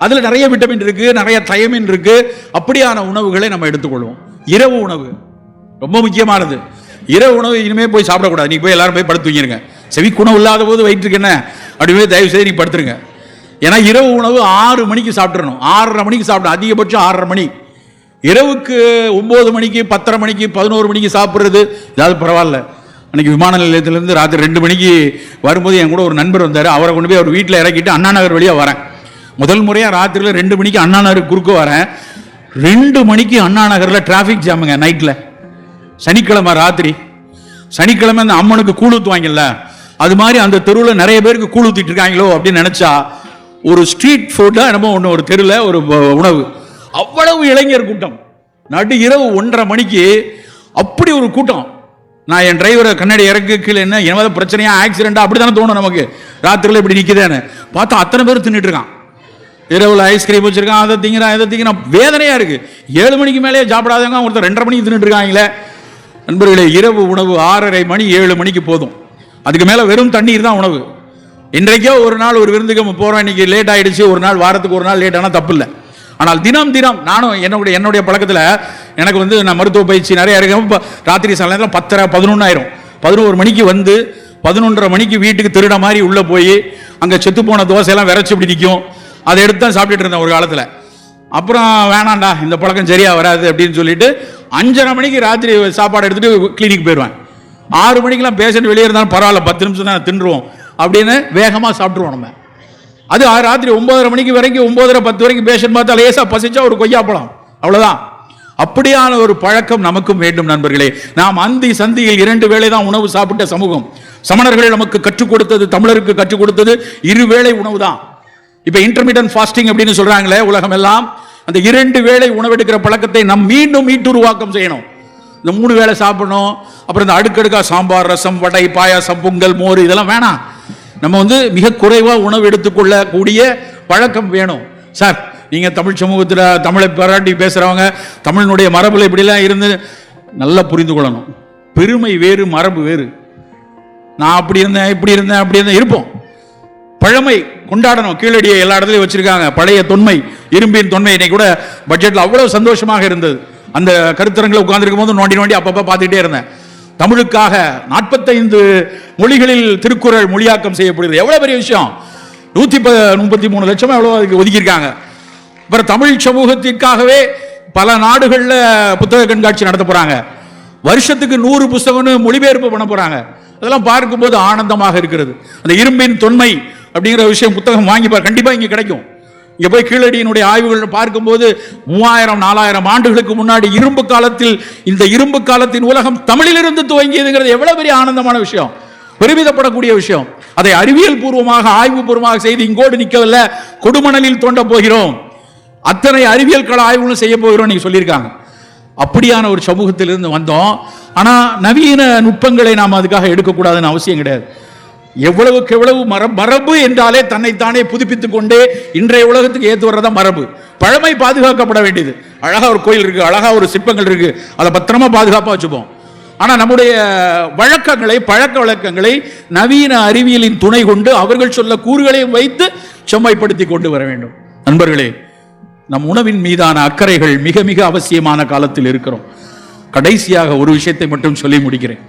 அதில் நிறைய விட்டமின் இருக்கு, நிறைய தயமின் இருக்கு. அப்படியான உணவுகளை நம்ம எடுத்துக்கொள்வோம். இரவு உணவு ரொம்ப முக்கியமானது. இரவு உணவு இனிமேல் போய் சாப்பிடக்கூடாது. நீ போய் எல்லாரும் போய் படுத்து தூங்கிருங்க. செவிக்குணவு இல்லாத போது வயிற்றுக்கு என்ன அப்படியே தயவு செய்து நீ படுத்துருங்க. ஏன்னா இரவு உணவு 6 மணிக்கு சாப்பிட்றணும், 6:30 மணிக்கு சாப்பிடணும், அதிகபட்சம் 6:30 மணி. இரவுக்கு 9 மணிக்கு, 10:30 மணிக்கு, 11 மணிக்கு சாப்பிட்றது ஏதாவது பரவாயில்ல. அன்றைக்கி விமான நிலையத்திலேருந்து ராத்திரி 2 மணிக்கு வரும்போது என் கூட ஒரு நண்பர் வந்தார். அவரை கொண்டு போய் அவர் வீட்டில் இறக்கிட்டு அண்ணா நகர் வழியாக வரேன். முதல் முறையாக ராத்திரியில் 2 மணிக்கு அண்ணா நகருக்கு குறுக்க வரேன். 2 மணிக்கு அண்ணா நகரில் டிராஃபிக் ஜாமுங்க. நைட்டில் சனிக்கிழமை ராத்திரி, சனிக்கிழமை அந்த அம்மனுக்கு கூழ் ஊற்றுவாங்கல்ல, அது மாதிரி அந்த தெருவில் நிறைய பேருக்கு கூழ் ஊற்றிட்டு இருக்காங்களோ அப்படின்னு நினச்சா, ஒரு ஸ்ட்ரீட் ஃபுட்டாக என்னமோ ஒன்று, ஒரு தெருவில் ஒரு உணவு, அவ்வளவு இளைஞர் கூட்டம். நடு இரவு 1:30 மணிக்கு அப்படி ஒரு கூட்டம். நான் என் டிரைவரை கண்ணாடி இறக்கு கீழே, என்ன ஏதாவது பிரச்சனையா, ஆக்சிடென்ட்டா, அப்படி தானே தோணும் நமக்கு. ராத்திரியில் இப்படி நிற்குதேன்னு பார்த்தா அத்தனை பேர் தின்னுட்டு இருக்கான். இரவில் ஐஸ்கிரீம் வச்சிருக்கான், அதை திங்கிறான், இதை திங்கிறான். வேதனையாக இருக்குது. 7 மணிக்கு மேலேயே சாப்பிடாதவங்க ஒருத்தர் 2:30 மணிக்கு தின்னுட்டு இருக்காங்களே. நண்பர்களே, இரவு உணவு 6:30 மணி 7 மணிக்கு போதும். அதுக்கு மேலே வெறும் தண்ணீர் தான் உணவு. இன்றைக்கே ஒரு நாள் ஒரு விருந்துக்கு போகிறோம், இன்னைக்கு லேட் ஆகிடுச்சு, ஒரு நாள் வாரத்துக்கு ஒரு நாள் லேட் ஆனால் தப்பு இல்லை. ஆனால் தினம் நானும் என்னுடைய பழக்கத்தில் எனக்கு வந்து நான் மருத்துவ பயிற்சி நிறைய இருக்கேன். ராத்திரி சில நேரத்தில் 10:30 11 ஆயிரும். 11 மணிக்கு வந்து 11:30 மணிக்கு வீட்டுக்கு திருட மாதிரி உள்ளே போய் அங்கே செத்து போன தோசையெல்லாம் விரைச்சி இப்படி நிற்கும், அதை எடுத்து தான் சாப்பிட்டுட்டு இருந்தேன் ஒரு காலத்தில். அப்புறம் வேணாண்டா, இந்த பழக்கம் சரியா வராது அப்படின்னு சொல்லிட்டு 5:30 மணிக்கு ராத்திரி சாப்பாடு எடுத்துட்டு கிளினிக் போயிடுவேன். 6 மணிக்கெல்லாம் பேஷண்ட் வெளியே இருந்தாலும் பரவாயில்ல, 10 நிமிஷம் தான் தின்றுவோம் அப்படின்னு வேகமாக சாப்பிட்ருவோம் நம்ம. அது ராத்திரி 9:30 மணிக்கு வரைக்கும், 9:30 10 வரைக்கும் பேஷண்ட் பார்த்தா லேசா பசிச்சா ஒரு கொய்யாப்பழம், அவ்வளோதான். அப்படியான ஒரு பழக்கம் நமக்கும் வேண்டும் நண்பர்களே. நாம் அந்தி சந்தியில் 2 வேளை தான் உணவு சாப்பிட்ட சமூகம். சமணர்கள் நமக்கு கற்றுக் கொடுத்தது, தமிழருக்கு கற்றுக் கொடுத்தது 2 வேளை உணவு தான். இப்போ இன்டர்மீடியன்ட் ஃபாஸ்டிங் அப்படின்னு சொல்றாங்களே உலகம் எல்லாம், அந்த 2 வேளை உணவெடுக்கிற பழக்கத்தை நாம் மீண்டும் மீட்டுருவாக்கம் செய்யணும். இந்த 3 வேளை சாப்பிடணும், அப்புறம் இந்த அடுக்கடுக்கா சாம்பார், ரசம், வடை, பாயாசம், பொங்கல், மோர் இதெல்லாம் வேணாம். நம்ம வந்து மிக குறைவாக உணவு எடுத்துக்கொள்ளக்கூடிய பழக்கம் வேணும். சார், நீங்கள் தமிழ் சமூகத்தில் தமிழை பாராட்டி பேசுகிறவங்க, தமிழினுடைய மரபில் இப்படிலாம் இருந்து நல்லா புரிந்து கொள்ளணும். பெருமை வேறு, மரபு வேறு. நான் அப்படி இருந்தேன், இப்படி இருந்தேன், அப்படி இருந்தேன் இருப்போம். பழமை கொண்டாடணும். கீழடியை எல்லா இடத்துலையும் வச்சிருக்காங்க. பழைய தொன்மை, இரும்பின் தொன்மை. இன்னைக்கு கூட பட்ஜெட்டில் அவ்வளோ சந்தோஷமாக இருந்தது. அந்த கருத்தரங்கில் உட்கார்ந்துருக்கும் போது நோண்டி அப்பப்போ பார்த்துக்கிட்டே இருந்தேன். தமிழுக்காக 45 மொழிகளில் திருக்குறள் மொழியாக்கம் செய்யப்படுகிறது. எவ்வளோ பெரிய விஷயம். 133 லட்சம் எவ்வளோ அதுக்கு ஒதுக்கியிருக்காங்க. அப்புறம் தமிழ் சமூகத்திற்காகவே பல நாடுகளில் புத்தக கண்காட்சி நடத்த போகிறாங்க. வருஷத்துக்கு 100 புத்தகம்னு மொழிபெயர்ப்பு பண்ண போகிறாங்க. அதெல்லாம் பார்க்கும்போது ஆனந்தமாக இருக்கிறது. அந்த இரும்பின் தொன்மை அப்படிங்கிற விஷயம் புத்தகம் வாங்கி பார், கண்டிப்பா இங்க கிடைக்கும். இங்க போய் கீழடியினுடைய ஆய்வுகள் பார்க்கும்போது 3000-4000 ஆண்டுகளுக்கு முன்னாடி இரும்பு காலத்தில், இந்த இரும்பு காலத்தின் உலகம் தமிழிலிருந்து துவங்கியதுங்கிறது எவ்வளவு பெரிய ஆனந்தமான விஷயம், பெருமிதப்படக்கூடிய விஷயம். அதை அறிவியல் பூர்வமாக ஆய்வு பூர்வமாக செய்து இங்கோடு நிற்கவில்லை, கொடுமணலில் தோண்ட போகிறோம், அத்தனை அறிவியல் கள ஆய்வுகளும் செய்ய போகிறோம் நீங்க சொல்லியிருக்காங்க. அப்படியான ஒரு சமூகத்திலிருந்து வந்தோம். ஆனா நவீன நுட்பங்களை நாம் அதுக்காக எடுக்கக்கூடாதுன்னு அவசியம் கிடையாது. எவ்வளவுக்கு எவ்வளவு மரபு என்றாலே தன்னைத்தானே புதுப்பித்துக் கொண்டே இன்றைய உலகத்துக்கு ஏற்று வர்றதா மரபு. பழமை பாதுகாக்கப்பட வேண்டியது. அழகா ஒரு கோயில் இருக்கு, அழகா ஒரு சிற்பங்கள் இருக்கு, அதை பத்திரமா பாதுகாப்பா வச்சுப்போம். ஆனா நம்முடைய வழக்கங்களை, பழக்க வழக்கங்களை நவீன அறிவியலின் துணை கொண்டு அவர்கள் சொல்ல கூறுகளையும் வைத்து செம்மைப்படுத்தி கொண்டு வர வேண்டும். நண்பர்களே, நம் உணவின் மீதான அக்கறைகள் மிக மிக அவசியமான காலத்தில் இருக்கிறோம். கடைசியாக ஒரு விஷயத்தை மட்டும் சொல்லி முடிக்கிறேன்.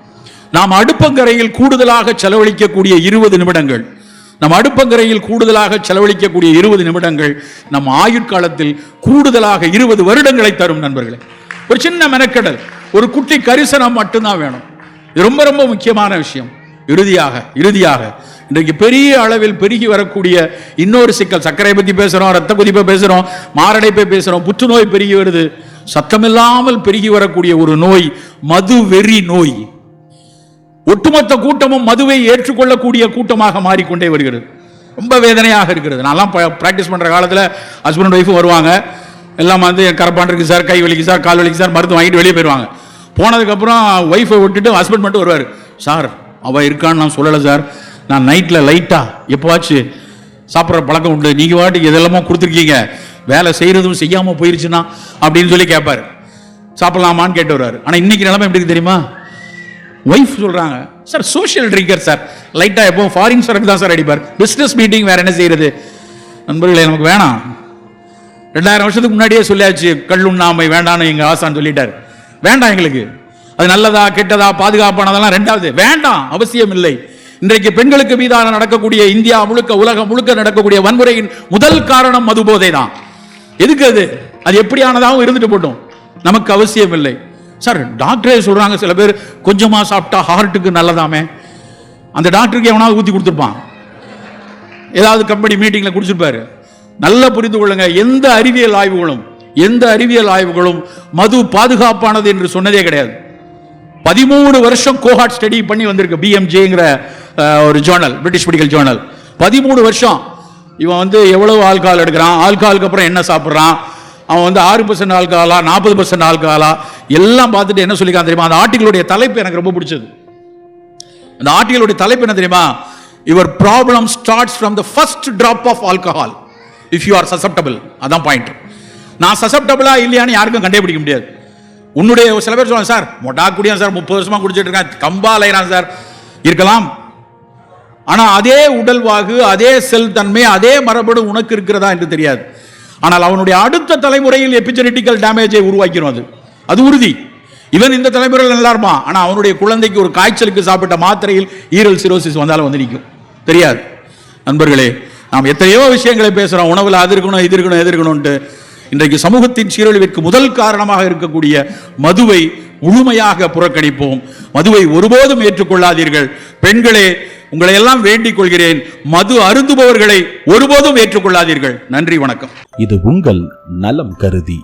நாம் அடுப்பங்கரையில் கூடுதலாக செலவழிக்கக்கூடிய 20 நிமிடங்கள், நம் அடுப்பங்கரையில் கூடுதலாக செலவழிக்கக்கூடிய 20 நிமிடங்கள் நம் ஆயுட்காலத்தில் கூடுதலாக 20 வருடங்களை தரும். நண்பர்களே, ஒரு சின்ன மெனக்கெடல், ஒரு குட்டி கரிசனம் மட்டும்தான் வேணும். இது ரொம்ப ரொம்ப முக்கியமான விஷயம். இறுதியாக இன்றைக்கு பெரிய அளவில் பெருகி வரக்கூடிய இன்னொரு சிக்கல், சர்க்கரை பத்தி பேசுறோம், ரத்த கொதிப்பை பேசுறோம், மாரடைப்பை பேசுறோம், புற்றுநோய் பெருகி வருது. சத்தமில்லாமல் பெருகி வரக்கூடிய ஒரு நோய் மது வெறி நோய். ஒட்டுமொத்த கூட்டமும் மதுவை ஏற்றுக்கொள்ளக்கூடிய கூட்டமாக மாறிக்கொண்டே வருகிறது. ரொம்ப வேதனையாக இருக்கிறது. நான்லாம் பிராக்டிஸ் பண்ற காலத்தில் ஹஸ்பண்ட் ஒய்ஃபும் வருவாங்க, எல்லாம் வந்து கரப்பான் இருக்கு சார், கை வலிக்கு சார், கால் வலிக்கு சார், மருந்து வாங்கிட்டு வெளியே போயிடுவாங்க. போனதுக்கப்புறம் ஒய்ஃபை விட்டுட்டு ஹஸ்பண்ட் மட்டும் வருவார். சார் அவள் இருக்கான்னு நான் சொல்லலை சார், நான் நைட்டில் லைட்டாக எப்போவாச்சு சாப்பிட்ற பழக்கம் உண்டு, நீங்கள் வாட்டுக்கு எதெல்லாமோ கொடுத்துருக்கீங்க, வேலை செய்கிறதும் செய்யாமல் போயிருச்சுன்னா அப்படின்னு சொல்லி கேட்பார். சாப்பிடலாமான்னு கேட்டு வருவார். ஆனால் இன்னைக்கு நிலைமை எப்படி தெரியுமா? ஒய்ஃப் சொல்கிறாங்க, சார் சோஷியல் ட்ரிங்கர் சார், லைட்டாக எப்போ ஃபாரின் சரக்கு தான் சார் அடிப்பார், பிஸ்னஸ் மீட்டிங் வேறு என்ன செய்கிறது? நண்பர்களே, நமக்கு வேணாம். 2000 வருஷத்துக்கு முன்னாடியே சொல்லியாச்சு, கல்லுண்ணாமை வேண்டான்னு எங்கள் ஆசான் சொல்லிட்டார். வேண்டாம் எங்களுக்கு. அது நல்லதா கெட்டதா பாதுகாப்பானதெல்லாம் ரெண்டாவது, வேண்டாம், அவசியம் இல்லை. இன்றைக்கு பெண்களுக்கு மீதான நடக்கக்கூடிய, இந்தியா முழுக்க உலகம் முழுக்க நடக்கக்கூடிய வன்முறையின் முதல் காரணம் மது போதை தான். எதுக்கு அது? அது எப்படியானதாகவும் இருந்துட்டு போட்டோம், நமக்கு அவசியம் இல்லை. சார் டாக்டரே சொல்றாங்க, சில பேர் கொஞ்சமா சாப்பிட்டா ஹார்ட்டுக்கு நல்லதாமே. அந்த டாக்டருக்கு எவனாவது ஊத்தி கொடுத்துருப்பான், ஏதாவது கம்பெனி மீட்டிங்ல குடிச்சிருப்பாரு. நல்லா புரிந்து கொள்ளுங்க, எந்த அறிவியல் ஆய்வுகளும் மது பாதுகாப்பானது என்று சொன்னதே கிடையாது. 13 வருஷம் கோஹார்ட் ஸ்டடி பண்ணி வந்திருக்கு, BMJங்கிற ஒரு ஜேர்னல், பிரிட்டிஷ் மெடிக்கல் ஜேர்னல். 13 வருஷம் இவன் வந்து எவ்வளவு ஆல்கஹால் எடுக்கிறான், ஆல்கஹாலுக்கு அப்புறம் என்ன சாப்பிட்றான், அவன் வந்து 6% ஆல்கஹாலா 40% ஆல்கஹாலா எல்லாம் பார்த்துட்டு என்ன சொல்லிக்கான் தெரியுமா? அந்த ஆர்டிகளுடைய தலைப்பு எனக்கு ரொம்ப பிடிச்சது. அந்த ஆர்டிகளுடைய தலைப்பு என்ன தெரியுமா? Your problem starts from the first drop of alcohol if you are susceptible. அதான் பாயிண்ட். நான் சசப்டபிளா இல்லையான்னு யாருக்கும் கண்டுபிடிக்க முடியாது. உன்னுடைய சில பேர் சொல்லுவாங்க, சார் மொட்டா குடியான் சார், 30 வருஷமா குடிச்சிட்டு இருக்கான், கம்பா அலைறான் சார், இருக்கலாம். ஆனா அதே உடல்வாகு, அதே செல் தன்மை, அதே மரபணு உனக்கு இருக்கிறதா என்று தெரியாது. ஆனால் அவனுடைய அடுத்த தலைமுறையில் எபிஜெனெட்டிக்கல் டேமேஜை உருவாக்கிறோம், அது உறுதி. இவன் இந்த தலைமுறையில் நல்லா இருப்பான், ஆனா அவனுடைய குழந்தைக்கு ஒரு காய்ச்சலுக்கு சாப்பிட்ட மாத்திரையில் ஈரல் சிரோசிஸ் வந்தாலும் வந்து நிற்கும், தெரியாது. நண்பர்களே, நாம் எத்தனையோ விஷயங்களை பேசுறோம், உணவுல அது இருக்கணும், இது இருக்கணும், எது இருக்கணும்ட்டு. இன்றைக்கு சமூகத்தின் சீரழிவிற்கு முதல் காரணமாக இருக்கக்கூடிய மதுவை முழுமையாக புறக்கணிப்போம். மதுவை ஒருபோதும் ஏற்றுக்கொள்ளாதீர்கள். பெண்களே, உங்களை எல்லாம் வேண்டிக் கொள்கிறேன், மது அருந்துபவர்களை ஒருபோதும் ஏற்றுக்கொள்ளாதீர்கள். நன்றி, வணக்கம். இது உங்கள் நலம் கருதி